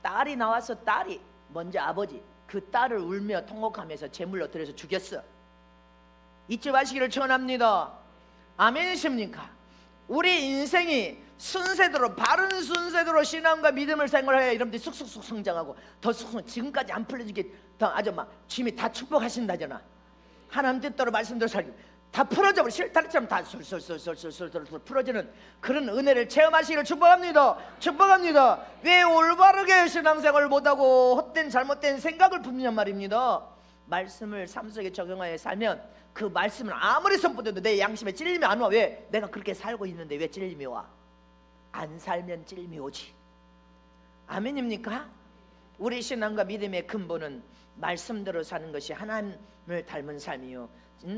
딸이 나와서, 딸이 먼저 아버지 그 딸을 울며 통곡하면서 제물로 드려서 죽였어. 잊지 마시기를 축원합니다. 아멘이십니까? 우리 인생이 순서대로, 바른 순서대로 신앙과 믿음을 생활해야 여러분들이 쑥쑥쑥 성장하고 더 쑥쑥, 지금까지 안 풀려지게 더 아주 막 주님이 다 축복하신다잖아. 하나님 뜻대로 말씀대로 살기 다 풀어져 버려. 실타래처럼 다 솔솔 풀어지는 그런 은혜를 체험하시기를 축복합니다. 왜 올바르게 신앙생활을 못하고 헛된 잘못된 생각을 품느냐 말입니다. 말씀을 삶 속에 적용하여 살면 그 말씀은 아무리 선포돼도 내 양심에 찔림이 안 와. 왜? 내가 그렇게 살고 있는데 왜 찔림이 와? 안 살면 찔림이 오지. 아멘입니까? 우리 신앙과 믿음의 근본은 말씀대로 사는 것이 하나님을 닮은 삶이요,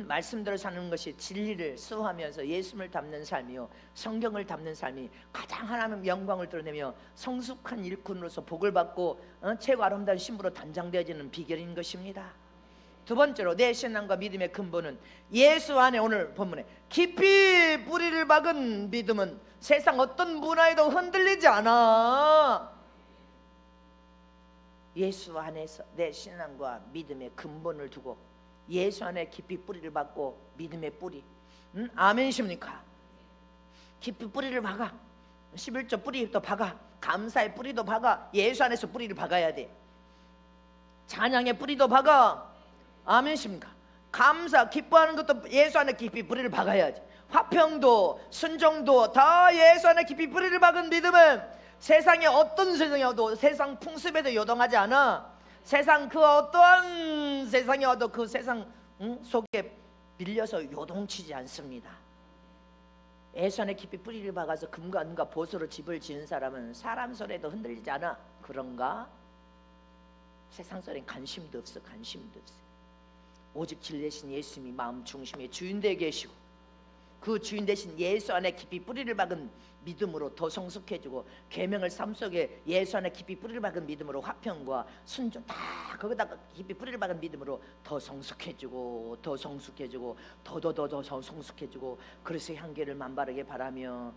말씀대로 사는 것이 진리를 수호하면서 예수님을 담는 삶이요, 성경을 담는 삶이 가장 하나님 영광을 드러내며 성숙한 일꾼으로서 복을 받고 최고 아름다운 신부로 단장되어지는 비결인 것입니다. 두 번째로 내 신앙과 믿음의 근본은 예수 안에, 오늘 본문에 깊이 뿌리를 박은 믿음은 세상 어떤 문화에도 흔들리지 않아. 예수 안에서 내 신앙과 믿음의 근본을 두고 예수 안에 깊이 뿌리를 박고 믿음의 뿌리, 아멘이십니까? 깊이 뿌리를 박아. 11조 뿌리도 박아. 감사의 뿌리도 박아. 예수 안에서 뿌리를 박아야 돼. 찬양의 뿌리도 박아. 아멘이십니까? 감사, 기뻐하는 것도 예수 안에 깊이 뿌리를 박아야지. 화평도, 순종도 다 예수 안에 깊이 뿌리를 박은 믿음은 세상에 어떤 세상이 와도, 세상 풍습에도 요동하지 않아. 세상 그 어떠한 세상이 와도 그 세상 속에 밀려서 요동치지 않습니다. 예수 안에 깊이 뿌리를 박아서 금과 은과 보수로 집을 지은 사람은 사람 소리에도 흔들리지 않아. 그런가? 세상 소리엔 관심도 없어. 오직 진리 대신 예수님이 마음 중심의 주인 되어 계시고, 그 주인 대신 예수 안에 깊이 뿌리를 박은 믿음으로 더 성숙해지고, 계명을 삶 속에 예수 안에 깊이 뿌리를 박은 믿음으로 화평과 순종 다 거기다가 깊이 뿌리를 박은 믿음으로 더 성숙해지고 더 성숙해지고, 그래서 향기를 만바르게 바라며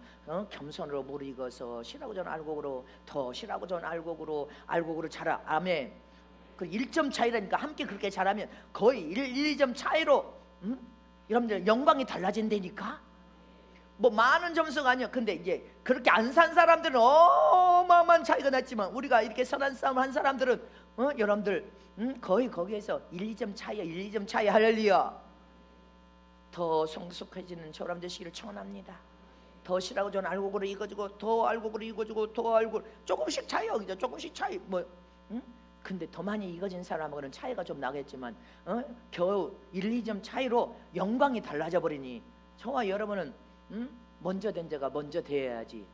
겸손으로 무르익어서 실하고전 알곡으로, 더 실하고전 알곡으로 자라. 아멘. 그 1점 차이라니까. 함께 그렇게 잘하면 거의 2점 차이로 여러분들 영광이 달라진다니까. 뭐 많은 점수가 아니야. 근데 이제 그렇게 안 산 사람들은 어마어마한 차이가 났지만, 우리가 이렇게 선한 싸움 한 사람들은 여러분들 거의 거기에서 1-2점 차이. 할렐루야. 더 성숙해지는 저람 되시기를 축원합니다. 더 실하고 전 알곡으로 익어지고, 더 알곡으로 익어지고, 더 알곡, 조금씩 차이, 여기죠. 조금씩 차이. 근데 더 많이 익어진 사람하고는 차이가 좀 나겠지만 겨우 1-2점 차이로 영광이 달라져 버리니, 저와 여러분은 먼저 된 자가 먼저 되어야지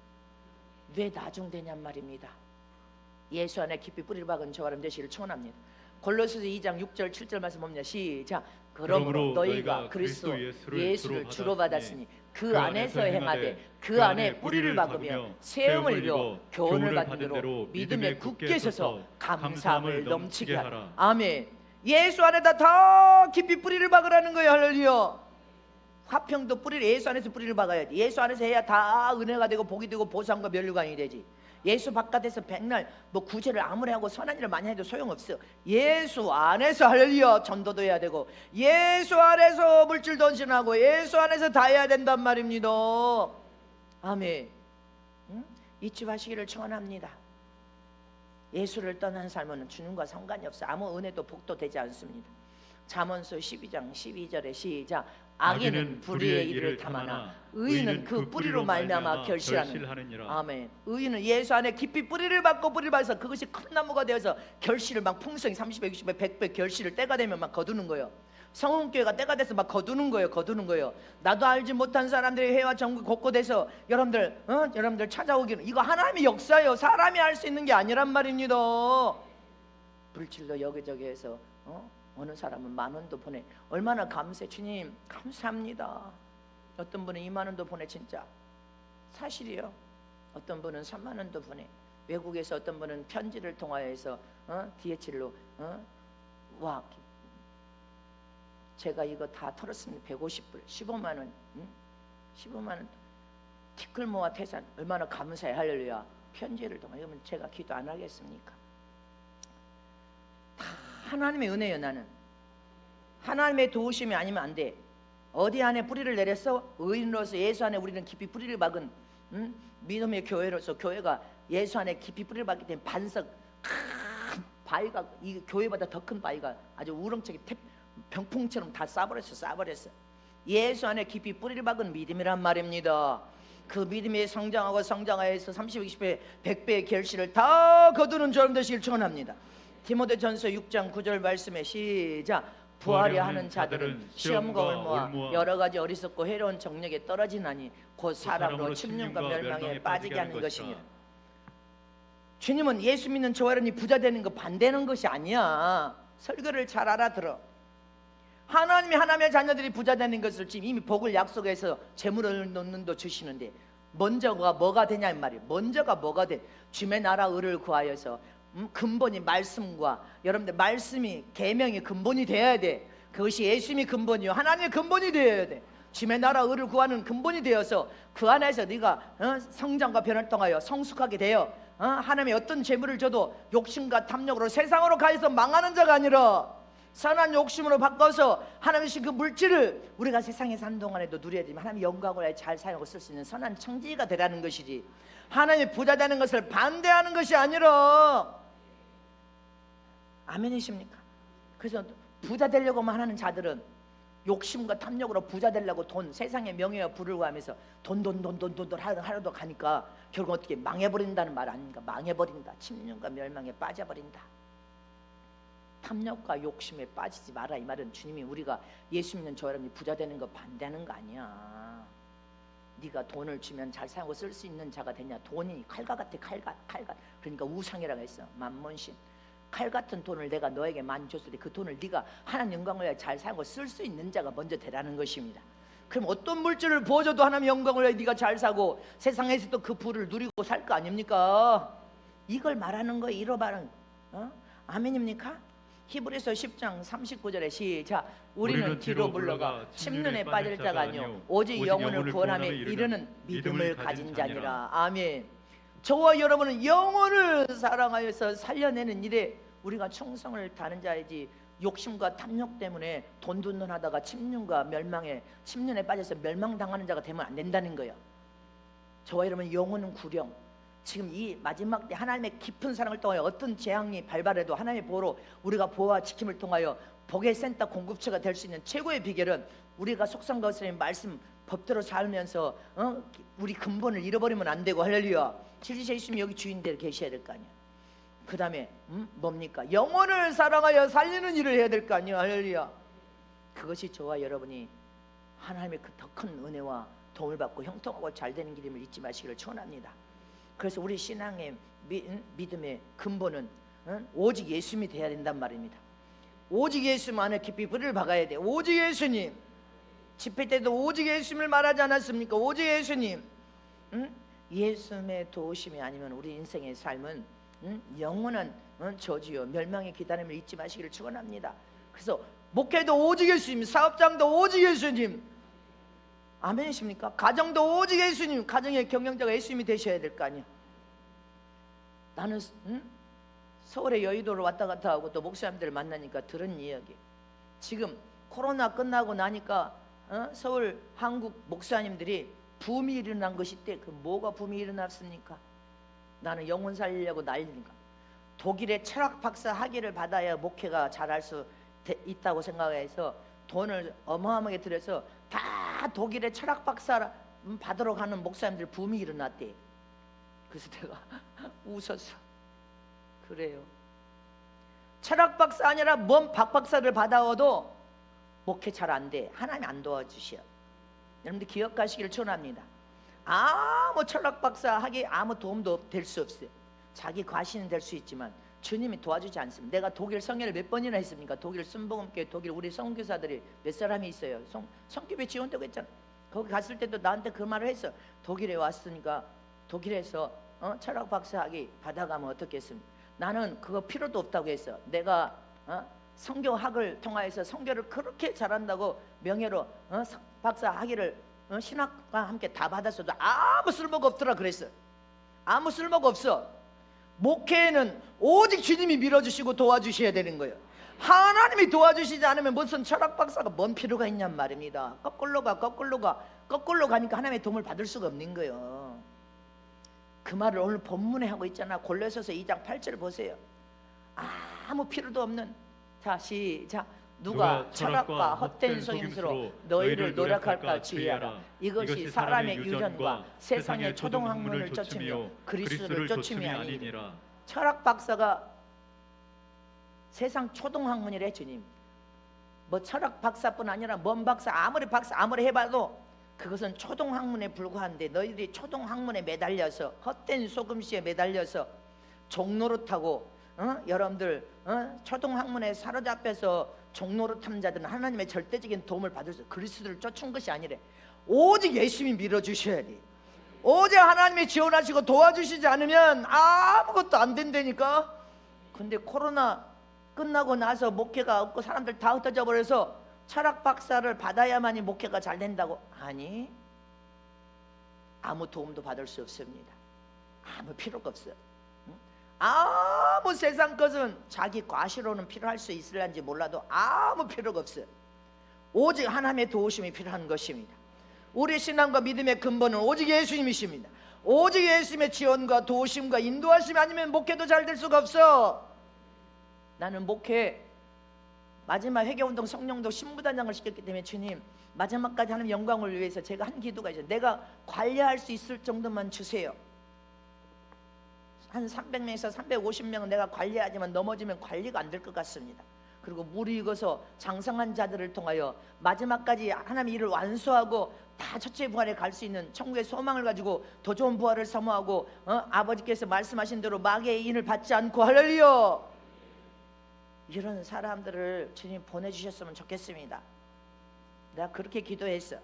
왜 나중되냔 말입니다. 예수 안에 깊이 뿌리를 박은 저와 여러분 되시기를 축원합니다. 골로새서 2장 6절 7절 말씀 봅니다. 시작. 그러므로 너희가 그리스도 예수를 주로 받았으니 그 안에서 행하되 그 안에 뿌리를 박으며 세움을 입어 교훈을 받은 대로 믿음에 굳게 서서 감사함을 넘치게 하라. 아멘. 예수 안에다 다 깊이 뿌리를 박으라는 거예요. 할렐루야. 화평도 뿌리를 예수 안에서 뿌리를 박아야 돼. 예수 안에서 해야 다 은혜가 되고 복이 되고 보상과 면류관이 되지. 예수 바깥에서 백날 뭐 구제를 아무리 하고 선한 일을 많이 해도 소용없어. 예수 안에서 할렐루야 전도도 해야 되고, 예수 안에서 물질 던신하고, 예수 안에서 다 해야 된단 말입니다. 아멘. 잊지 마시기를 청원합니다. 예수를 떠난 삶은 주님과 상관이 없어요. 아무 은혜도 복도 되지 않습니다. 잠언서 12장 12절에 시작. 악인은 불의의 일을 탐하나 의인은 그 뿌리로 말미암아 결실하느니라. 아멘. 의인은 예수 안에 깊이 뿌리를 받고 뿌리를 받아서 그것이 큰 나무가 되어서 결실을 막 풍성히 30배, 60배, 100배 결실을 때가 되면 막 거두는 거예요. 성은교회가 때가 돼서 막 거두는 거예요. 나도 알지 못한 사람들이 해와 전국 곳곳에서 여러분들 찾아오기는 이거 하나님의 역사예요. 사람이 할 수 있는 게 아니란 말입니다. 불칠도 여기저기에서 어느 사람은 10,000원도 보내. 얼마나 감사해. 주님 감사합니다. 어떤 분은 20,000원도 보내. 진짜 사실이요. 어떤 분은 30,000원도 보내. 외국에서 어떤 분은 편지를 통하여서 DHL로 와 제가 이거 다 털었습니다. 150불 150,000원 150,000원 티끌 모아 태산. 얼마나 감사해. 할렐루야. 편지를 통하여. 그러면 제가 기도 안 하겠습니까? 다 하나님의 은혜예요. 나는 하나님의 도우심이 아니면 안 돼. 어디 안에 뿌리를 내렸어? 의인으로서 예수 안에 우리는 깊이 뿌리를 박은 믿음의 교회로서 교회가 예수 안에 깊이 뿌리를 박기 때문에 반석 큰 바위가 이 교회보다 더 큰 바위가 아주 우렁차게 병풍처럼 다 싸버렸어. 예수 안에 깊이 뿌리를 박은 믿음이란 말입니다. 그 믿음이 성장하여서 30, 20배, 100배의 결실을 다 거두는 저럼 되시길 축원합니다. 디모데전서 6장 9절 말씀에 시작. 부하려 하는 자들은 시험과 올무와 여러 가지 어리석고 해로운 정력에 떨어지나니 곧 사람으로 침륜과 멸망에 빠지게 하는 것이니라. 주님은 예수 믿는 저와 여러분이 부자 되는 거 반대하는 것이 아니야. 설교를 잘 알아들어. 하나님의 자녀들이 부자 되는 것을 지금 이미 복을 약속해서 재물을 넣는도 주시는데 먼저가 뭐가 되냐 이 말이에요. 먼저가 뭐가 돼? 주의 나라 의를 구하여서 근본이 말씀과 여러분들 말씀이 계명이 근본이 되어야 돼. 그것이 예수님이 근본이요 하나님의 근본이 되어야 돼. 주의 나라 의를 구하는 근본이 되어서 그 안에서 네가 성장과 변화를 통하여 성숙하게 되어 하나님의 어떤 재물을 줘도 욕심과 탐욕으로 세상으로 가해서 망하는 자가 아니라 선한 욕심으로 바꿔서 하나님의 그 물질을 우리가 세상에 사는 동안에도 누려야 되면 하나님의 영광을 잘 사용하고 쓸 수 있는 선한 청지기가 되라는 것이지 하나님의 부자 되는 것을 반대하는 것이 아니라. 아멘이십니까? 그래서 부자 되려고만 하는 자들은 욕심과 탐욕으로 부자 되려고 돈, 세상의 명예와 부를 구하면서 돈 하루도 가니까 결국 어떻게 망해버린다는 말 아닙니까? 망해버린다. 침륜과 멸망에 빠져버린다. 탐욕과 욕심에 빠지지 마라. 이 말은 주님이 우리가 예수 믿는 저 여러분이 부자 되는 거 반대하는 거 아니야. 네가 돈을 주면 잘 사용하고 쓸 수 있는 자가 되냐. 돈이 칼과 같아. 칼과. 그러니까 우상이라고 했어. 만몬신. 칼 같은 돈을 내가 너에게 많이 줬을 때 그 돈을 네가 하나님 영광을 위해 잘 사용하고 쓸 수 있는 자가 먼저 되라는 것입니다. 그럼 어떤 물질을 부어줘도 하나님 영광을 위해 네가 잘 사고 세상에서도 그 부를 누리고 살 거 아닙니까? 이걸 말하는 거예요. 잃어버린 아멘입니까? 히브리서 10장 39절에 시작. 우리는 뒤로 물러가 침륜에 빠질 자가 아니요 오직 영혼을 구원함에 이르는 믿음을 가진 자니라. 아멘. 저와 여러분은 영혼을 사랑하여서 살려내는 일에 우리가 충성을 다하는 자이지 욕심과 탐욕 때문에 돈돈하다가 침륜에 빠져서 멸망당하는 자가 되면 안 된다는 거예요. 저와 여러분 영혼은 구령. 지금 이 마지막 때 하나님의 깊은 사랑을 통하여 어떤 재앙이 발발해도 하나님의 보호로 우리가 보호와 지킴을 통하여 복의 센터 공급처가 될 수 있는 최고의 비결은 우리가 속성 거스름의 말씀 법대로 살면서 우리 근본을 잃어버리면 안 되고 할렐루야. 실제 예수님이 여기 주인대로 계셔야 될 거 아니야. 그 다음에 뭡니까? 영혼을 사랑하여 살리는 일을 해야 될 거 아니야. 할렐루야. 그것이 저와 여러분이 하나님의 그 더 큰 은혜와 도움을 받고 형통하고 잘 되는 길임을 잊지 마시기를 축원합니다. 그래서 우리 신앙의 믿음의 근본은 오직 예수님이 돼야 된단 말입니다. 오직 예수님 안에 깊이 뿌리를 박아야 돼. 오직 예수님. 집회 때도 오직 예수님을 말하지 않았습니까? 오직 예수님. 예수님의 도우심이 아니면 우리 인생의 삶은 영원한 저주요 멸망의 기다림을 잊지 마시기를 축원합니다. 그래서 목회도 오직 예수님, 사업장도 오직 예수님. 아멘이십니까? 가정도 오직 예수님. 가정의 경영자가 예수님이 되셔야 될 거 아니야. 나는 서울의 여의도를 왔다 갔다 하고 또 목사님들을 만나니까 들은 이야기. 지금 코로나 끝나고 나니까 서울 한국 목사님들이 붐이 일어난 것이 있대. 그 뭐가 붐이 일어났습니까? 나는 영혼 살리려고 난리니까. 독일의 철학 박사 학위를 받아야 목회가 잘할 수 있다고 생각해서 돈을 어마어마하게 들여서 다 독일의 철학 박사 받으러 가는 목사님들 붐이 일어났대. 그래서 내가 웃었어. 그래요. 철학 박사 아니라 뭔 박 박사를 받아와도 목회 잘 안 돼. 하나님 안 도와주셔. 여러분들 기억하시기를 축원합니다. 아무 철학 박사 학위 아무 도움도 될 수 없어요. 자기 과신은 될 수 있지만 주님이 도와주지 않습니다. 내가 독일 성회를 몇 번이나 했습니까? 독일 순복음교회 독일 우리 선교사들이 몇 사람이 있어요. 성교회 지원되고 했잖아. 거기 갔을 때도 나한테 그 말을 했어. 독일에 왔으니까 독일에서 철학 박사 학위 받아가면 어떻겠습니까? 나는 그거 필요도 없다고 했어. 내가 성교학을 통하여서 성교를 그렇게 잘한다고 명예로 박사 학위를 신학과 함께 다 받았어도 아무 쓸모가 없더라 그랬어. 아무 쓸모가 없어. 목회에는 오직 주님이 밀어주시고 도와주셔야 되는 거예요. 하나님이 도와주시지 않으면 무슨 철학 박사가 뭔 필요가 있냔 말입니다. 거꾸로 가니까 하나님의 도움을 받을 수가 없는 거예요. 그 말을 오늘 본문에 하고 있잖아. 골로새서 2장 8절 보세요. 아무 필요도 없는, 자 시작, 누가 철학과 헛된 속임수로 너희를 노력할까 주의하라. 이것이 사람의 유전과 세상의 초동학문을 쫓으며 그리스도를 쫓음이 아니니라. 철학 박사가 세상 초동학문이래. 주님 뭐 철학 박사뿐 아니라 뭔 박사 아무리 해봐도 그것은 초동학문에 불과한데 너희들이 초동학문에 매달려서 헛된 속임수에 매달려서 종노릇하고 여러분들 초동학문에 사로잡혀서 종노릇탐자들은 하나님의 절대적인 도움을 받을 수, 그리스도를 쫓은 것이 아니래. 오직 예수님이 밀어주셔야 돼. 오직 하나님이 지원하시고 도와주시지 않으면 아무것도 안 된다니까. 근데 코로나 끝나고 나서 목회가 없고 사람들 다 흩어져 버려서 철학 박사를 받아야만이 목회가 잘 된다고? 아니, 아무 도움도 받을 수 없습니다. 아무 필요가 없어요. 아무 세상 것은 자기 과시로는 필요할 수 있을런지 몰라도 아무 필요가 없어요. 오직 하나님의 도우심이 필요한 것입니다. 우리 신앙과 믿음의 근본은 오직 예수님이십니다. 오직 예수님의 지원과 도우심과 인도하심이 아니면 목회도 잘 될 수가 없어. 나는 목회 마지막 회개운동 성령도 신부단장을 시켰기 때문에 주님 마지막까지 하는 영광을 위해서 제가 한 기도가 있어요. 내가 관리할 수 있을 정도만 주세요. 한 300명에서 350명은 내가 관리하지만 넘어지면 관리가 안 될 것 같습니다. 그리고 물이 익어서 장성한 자들을 통하여 마지막까지 하나님의 일을 완수하고 다 첫째 부활에 갈 수 있는 천국의 소망을 가지고 더 좋은 부활을 사모하고 아버지께서 말씀하신 대로 마귀의 인을 받지 않고 할렐루야, 이런 사람들을 주님 보내주셨으면 좋겠습니다. 내가 그렇게 기도했어.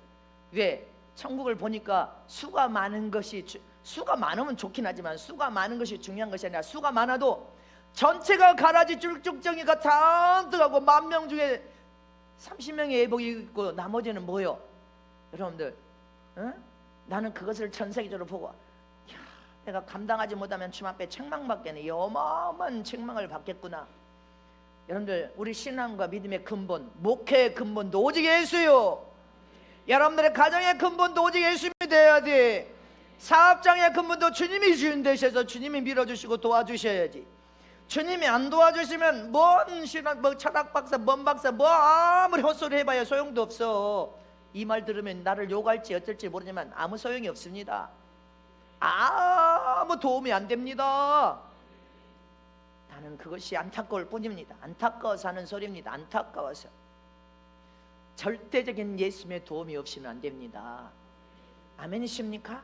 왜? 천국을 보니까 수가 많은 것이 수가 많으면 좋긴 하지만 수가 많은 것이 중요한 것이 아니라 수가 많아도 전체가 가라지 쭉쭉정이가 잔뜩하고 10,000명 중에 30명이 예복이 있고 나머지는 뭐요? 여러분들 나는 그것을 전 세계적으로 보고 내가 감당하지 못하면 주님 앞에 책망받겠네. 이 어마어마한 책망을 받겠구나. 여러분들 우리 신앙과 믿음의 근본, 목회의 근본도 오직 예수요. 여러분들의 가정의 근본도 오직 예수님이 돼야 돼. 사업장의 근본도 주님이 주인 되셔서 주님이 밀어주시고 도와주셔야지. 주님이 안 도와주시면 뭔 신학, 뭐 철학 박사, 뭔 박사, 뭐 아무리 헛소리 해봐야 소용도 없어. 이 말 들으면 나를 욕할지 어쩔지 모르지만 아무 소용이 없습니다. 아무 도움이 안 됩니다. 나는 그것이 안타까울 뿐입니다. 안타까워서 하는 소리입니다. 안타까워서. 절대적인 예수님의 도움이 없이는 안 됩니다. 아멘이십니까?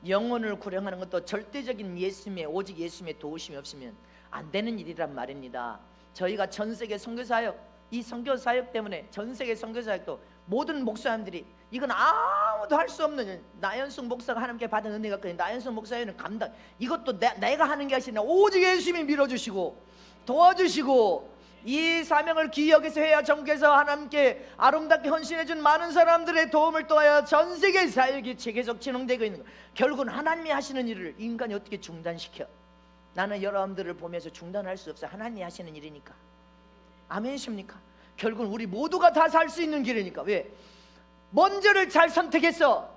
영혼을 구령하는 것도 절대적인 예수님의, 오직 예수님의 도우심이 없으면 안 되는 일이란 말입니다. 저희가 전 세계 선교사역, 이 선교사역 때문에 전 세계 선교사역도 모든 목사님들이 이건 아무도 할 수 없는, 나연숙 목사가 하나님께 받은 은혜가 있거든요. 나연숙 목사님은 감당, 이것도 내가 하는 게 아니라 오직 예수님이 밀어주시고 도와주시고 이 사명을 기억해서 해야 전국에서 하나님께 아름답게 헌신해준 많은 사람들의 도움을 통하여 전 세계 사역이 계속 진행되고 있는 거예요. 결국은 하나님이 하시는 일을 인간이 어떻게 중단시켜? 나는 여러분들을 보면서 중단할 수 없어요. 하나님이 하시는 일이니까. 아멘이십니까? 결국은 우리 모두가 다 살 수 있는 길이니까. 왜? 먼저를 잘 선택해서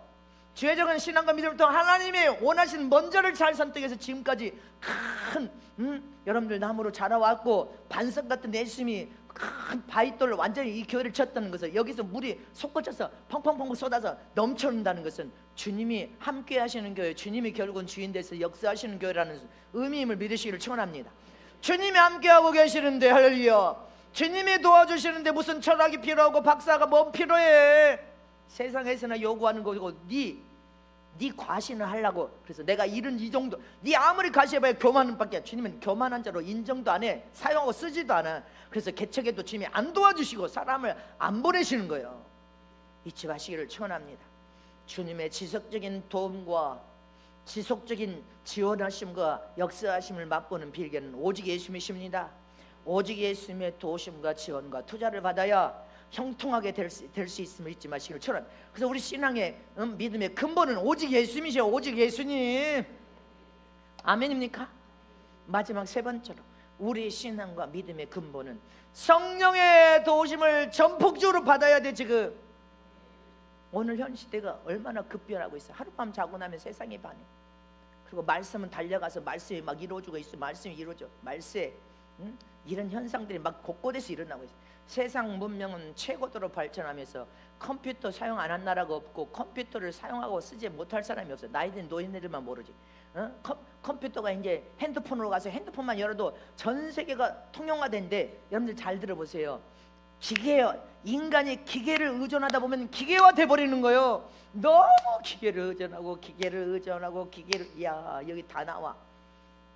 죄적은 신앙과 믿음을 통해 하나님이 원하신 먼저를 잘 선택해서 지금까지 큰 여러분들 나무로 자라왔고 반석 같은 내심이 큰 바위돌로 완전히 이 교회를 쳤다는 것은, 여기서 물이 솟구쳐서 펑펑펑 쏟아서 넘쳐난다는 것은 주님이 함께 하시는 교회, 주님이 결국은 주인 돼서 역사하시는 교회라는 의미임을 믿으시기를 축원합니다. 주님이 함께하고 계시는데, 할렐루야, 주님이 도와주시는데 무슨 철학이 필요하고 박사가 뭐 필요해? 세상에서나 요구하는 거고, 네 과신을 하려고. 그래서 내가 일은 이 정도, 네 아무리 과시해봐야 교만밖에. 주님은 교만한 자로 인정도 안 해, 사용하고 쓰지도 않아. 그래서 개척에도 주님이 안 도와주시고 사람을 안 보내시는 거예요. 잊지 마시기를 축원합니다. 주님의 지속적인 도움과 지속적인 지원하심과 역사하심을 맛보는 비결은 오직 예수님이십니다. 오직 예수님의 도우심과 지원과 투자를 받아야 형통하게 될 수 있음을 잊지 마시기를 축원합니다. 그래서 우리 신앙의 믿음의 근본은 오직 예수님이시오. 오직 예수님. 아멘입니까? 마지막 세 번째로, 우리 신앙과 믿음의 근본은 성령의 도우심을 전폭적으로 받아야 돼. 지금 오늘 현 시대가 얼마나 급변하고 있어. 하룻밤 자고 나면 세상이 반해. 그리고 말씀은 달려가서 말씀이 막 이루어지고 있어. 말씀이 이루어져. 말세, 이런 현상들이 막 곳곳에서 일어나고 있어. 세상 문명은 최고도로 발전하면서 컴퓨터 사용 안 한 나라가 없고, 컴퓨터를 사용하고 쓰지 못할 사람이 없어. 나이 든 노인들만 모르지. 컴퓨터가 이제 핸드폰으로 가서 핸드폰만 열어도 전 세계가 통용화된데, 여러분들 잘 들어보세요. 인간이 기계를 의존하다 보면 기계화 돼버리는 거예요. 너무 기계를 의존하고 야, 여기 다 나와.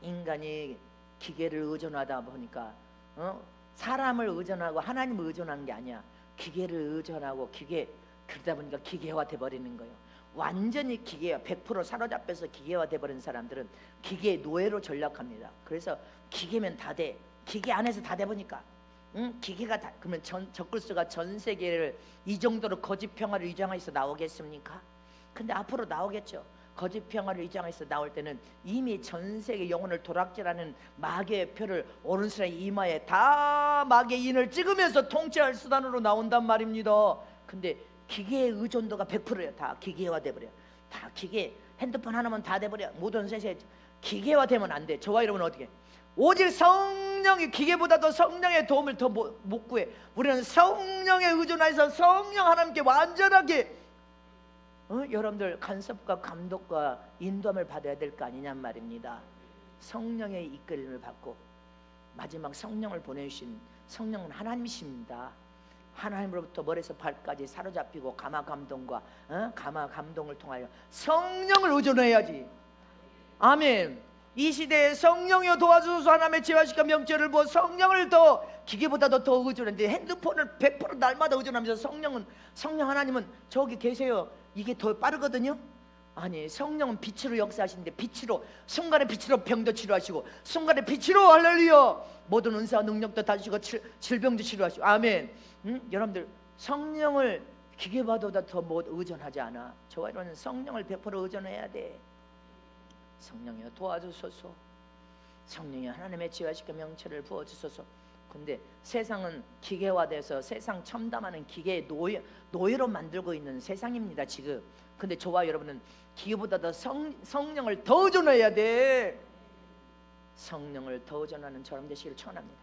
인간이 기계를 의존하다 보니까 사람을 의존하고 하나님을 의존하는 게 아니야. 기계를 의존하고 그러다 보니까 기계화 돼버리는 거예요. 완전히 기계화, 100% 사로잡혀서 기계화 돼버린 사람들은 기계의 노예로 전락합니다. 그래서 기계면 다 돼. 기계 안에서 다 돼보니까 기계가 다. 그러면 적그리스도가 전 세계를 이 정도로 거짓 평화를 위장해서 나오겠습니까? 근데 앞으로 나오겠죠. 거짓 평화를 위장해서 나올 때는 이미 전 세계 영혼을 도락질하는 마귀의 표를 오른손의 이마에 다 마귀의 인을 찍으면서 통치할 수단으로 나온단 말입니다. 근데 기계의 의존도가 100%예요. 다 기계화 돼버려. 다 기계, 핸드폰 하나만 다 돼버려. 모든 세상에 기계화 되면 안 돼. 저와 여러분은 어떻게? 오직 성령이, 기계보다도 성령의 도움을 더 못 구해. 우리는 성령에 의존해서 성령 하나님께 완전하게 여러분들 간섭과 감독과 인도함을 받아야 될 거 아니냔 말입니다. 성령의 이끌림을 받고, 마지막 성령을 보내주신 성령은 하나님이십니다. 하나님으로부터 머리에서 발까지 사로잡히고 감화 감동을 통하여 성령을 의존해야지. 아멘. 이 시대에 성령이여 도와주소서 하나님의 지혜와 명철을 보고 성령을 더 기계보다도 더 의존했는데, 핸드폰을 100% 날마다 의존하면서 성령 하나님은 저기 계세요. 이게 더 빠르거든요. 아니, 성령은 빛으로 역사하시는데, 빛으로, 순간의 빛으로 병도 치료하시고, 순간의 빛으로, 할렐루야, 모든 은사와 능력도 다주시고 질병도 치료하시고. 아멘. 여러분들 성령을 기계보다 더 못 의존하지 않아. 저와 여러분은 성령을 100% 의존해야 돼. 성령이여 도와주소서. 성령이 하나님의 지혜와 명철을 부어주소서. 근데 세상은 기계화돼서 세상 첨담하는 기계의 노예로 만들고 있는 세상입니다 지금. 근데 저와 여러분은 기계보다 더 성령을 더 의존해야 돼. 성령을 더 의존하는 저럼 되시기를 축원합니다.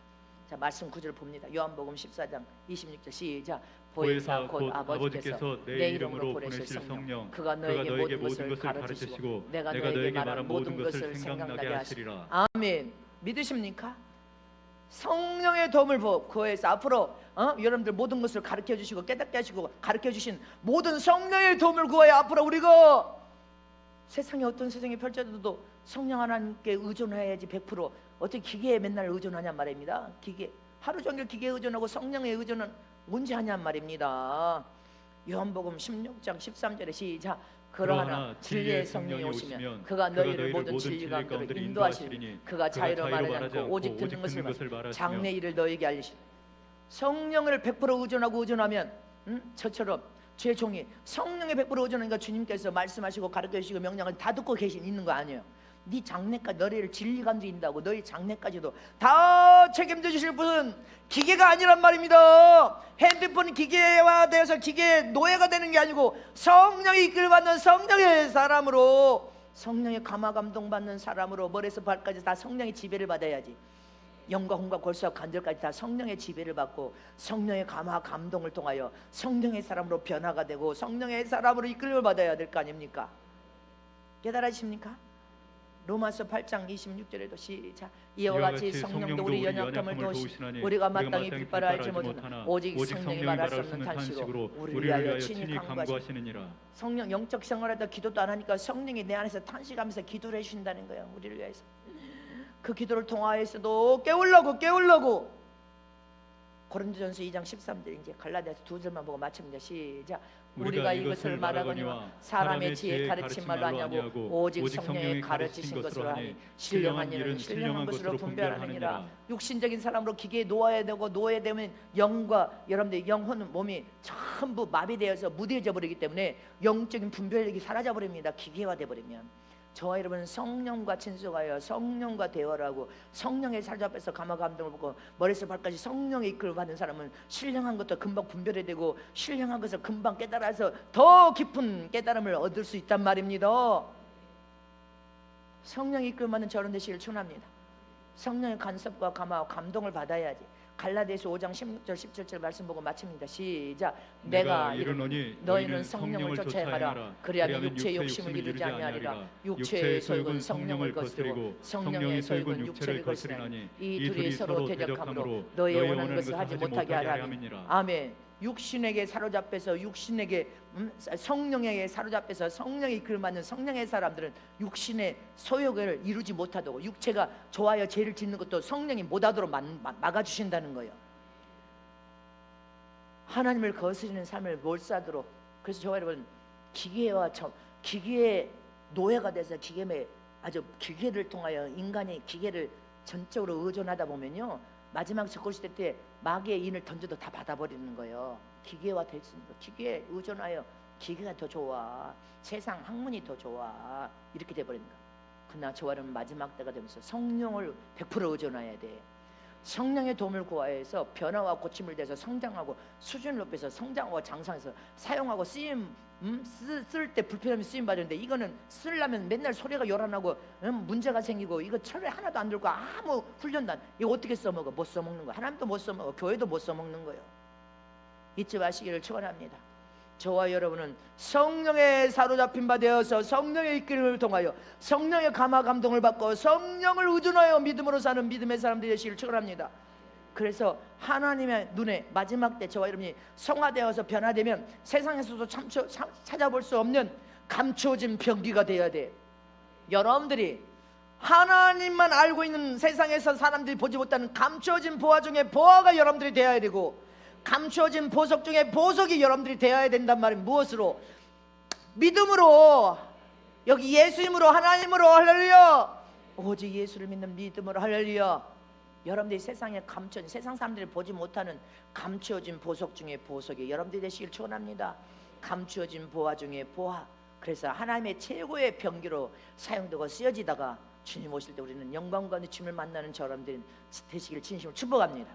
자, 말씀 구절 봅니다. 요한복음 14장 26절 시작. 보혜사 곧 아버지께서 내 이름으로 보내실 성령, 그가 너에게 모든 것을 가르치시고 내가 너에게 말한 모든 것을 생각나게 하시리라. 아멘. 믿으십니까? 성령의 도움을 구해서 앞으로 여러분들 모든 것을 가르쳐 주시고 깨닫게 하시고 가르쳐 주신 모든 성령의 도움을 구하여 앞으로 우리가 세상에 어떤 세상이 펼쳐져도 성령 하나님께 의존해야지. 100% 어떻게 기계에 맨날 의존하냔 말입니다. 기계 하루 종일 기계에 의존하고 성령에 의존은 언제 하냔 말입니다. 요한복음 16장 13절에 시작. 그러나 진리의 성령이 오시면 그가 너희를 모든 진리 가운데로 인도하시리니 그가 자유로 말하지 않고 오직 듣는 것을 말하시며 장래 일을 너희에게 알리시리니. 성령을 100% 의존하면 저처럼 제 종이 성령에 100% 의존하니까 주님께서 말씀하시고 가르쳐 주시고 명령을 다 듣고 있는 거 아니에요. 네 장래까지 너희를 진리가 드린다고 너희 장래까지도 다 책임져 주실 분은 기계가 아니란 말입니다. 핸드폰 기계화되어서 기계의 노예가 되는 게 아니고 성령이 이끌받는 성령의 사람으로, 성령의 감화 감동 받는 사람으로, 머리에서 발까지 다 성령의 지배를 받아야지. 영과 혼과 골수와 관절까지 다 성령의 지배를 받고 성령의 감화 감동을 통하여 성령의 사람으로 변화가 되고 성령의 사람으로 이끌림을 받아야 될 거 아닙니까? 깨달으십니까? 로마서 8장 26절에도 시작. 이와 같이 성령도 우리 연약함을 도우시니 우리가 마땅히 빛바라 알지 못하나 오직 성령이 말할 수 없는 탄식으로 우리를 위하여 친히 간구하시느니라. 성령 영적 생활하다 기도도 안 하니까 성령이 내 안에서 탄식하면서 기도를 해주신다는 거예요. 우리를 위해서. 그 기도를 통하여서도 깨우려고 고린도전서 2장 13절 이제 갈라디아서 2절만 보고 마칩니다. 시작. 우리가 이것을 말하거니와 사람의 지혜 가르친 말로 하냐고 오직 성령의 가르치신 것으로 하니 신령한 일은 신령한 것으로 분별하느니라. 육신적인 사람으로 기계에 놓아야 되고 노예되면 영과 여러분들 영혼 몸이 전부 마비되어서 무뎌져 버리기 때문에 영적인 분별력이 사라져 버립니다. 기계화돼 버리면. 저와 여러분은 성령과 친숙하여 성령과 대화를 하고 성령의 사로잡혀서 감화 감동을 받고 머리에서 발까지 성령의 이끌을 받는 사람은 신령한 것도 금방 분별이 되고 신령한 것을 금방 깨달아서 더 깊은 깨달음을 얻을 수 있단 말입니다. 성령의 이끌을 받는 저런 되시길 축원합니다. 성령의 간섭과 감화 감동을 받아야지. 갈라디아서 5장 16절 17절 말씀 보고 마칩니다. 시작. 내가 이르노니 너희는 성령을 쫓아야 하라. 그리하면 육체의 욕심을 이루지 아니하리라. 육체의 소욕은 성령을 거스르고 성령의 소욕은 육체를 거스르나니 이 둘이 서로 대적함으로 너희의 원하는 것을 하지 못하게 하라 함이니라. 아멘. 육신에게 사로잡혀서 육신에게 성령에게 사로잡혀서 성령이 이끌 맞는 성령의 사람들은 육신의 소욕을 이루지 못하도록 육체가 좋아요 죄를 짓는 것도 성령이 못하도록 막아주신다는 거예요. 하나님을 거스르는 삶을 몰사하도록. 그래서 저와 여러분 기계의 노예가 돼서 기계를 통하여 인간이 기계를 전적으로 의존하다 보면요 마지막 적골 시대 때 마귀의 인을 던져도 다 받아버리는 거예요. 기계화 될 수 있는 거. 기계에 의존하여 기계가 더 좋아, 세상 학문이 더 좋아, 이렇게 돼버리는 거야. 그러나 저와 여러분 마지막 때가 되면서 성령을 100% 의존해야 돼. 성령의 도움을 구하여서 변화와 고침을 내서 성장하고 수준을 높여서 성장하고 장성해서 사용하고 쓰임 쓸 때 불편함이 쓰임 받는데 이거는 쓰려면 맨날 소리가 요란하고 문제가 생기고 이거 철에 하나도 안 들고 아무 훈련도 안. 이거 어떻게 써먹어? 못 써먹는 거야. 하나님도 못 써먹어. 교회도 못 써먹는 거예요. 잊지 마시기를 축원합니다. 저와 여러분은 성령에 사로잡힌 바 되어서 성령의 이끌림을 통하여 성령의 감화 감동을 받고 성령을 의존하여 믿음으로 사는 믿음의 사람들이 되시기를 축원합니다. 그래서 하나님의 눈에 마지막 때 저와 여러분이 성화되어서 변화되면 세상에서도 찾아볼 수 없는 감추어진 병기가 되어야 돼. 여러분들이 하나님만 알고 있는 세상에서 사람들이 보지 못하는 감추어진 보화 중에 보화가 여러분들이 되어야 되고 감추어진 보석 중에 보석이 여러분들이 되어야 된단 말이에요. 무엇으로? 믿음으로. 여기 예수님으로 하나님으로 할렐루야. 오직 예수를 믿는 믿음으로 할렐루야. 여러분들이 세상에 감춰진 세상 사람들이 보지 못하는 감추어진 보석 중에 보석이 여러분들이 되시길 축원합니다. 감추어진 보화 중에 보화. 그래서 하나님의 최고의 병기로 사용되고 쓰여지다가 주님 오실 때 우리는 영광과 주님을 만나는 저람들이 되시길 진심으로 축복합니다.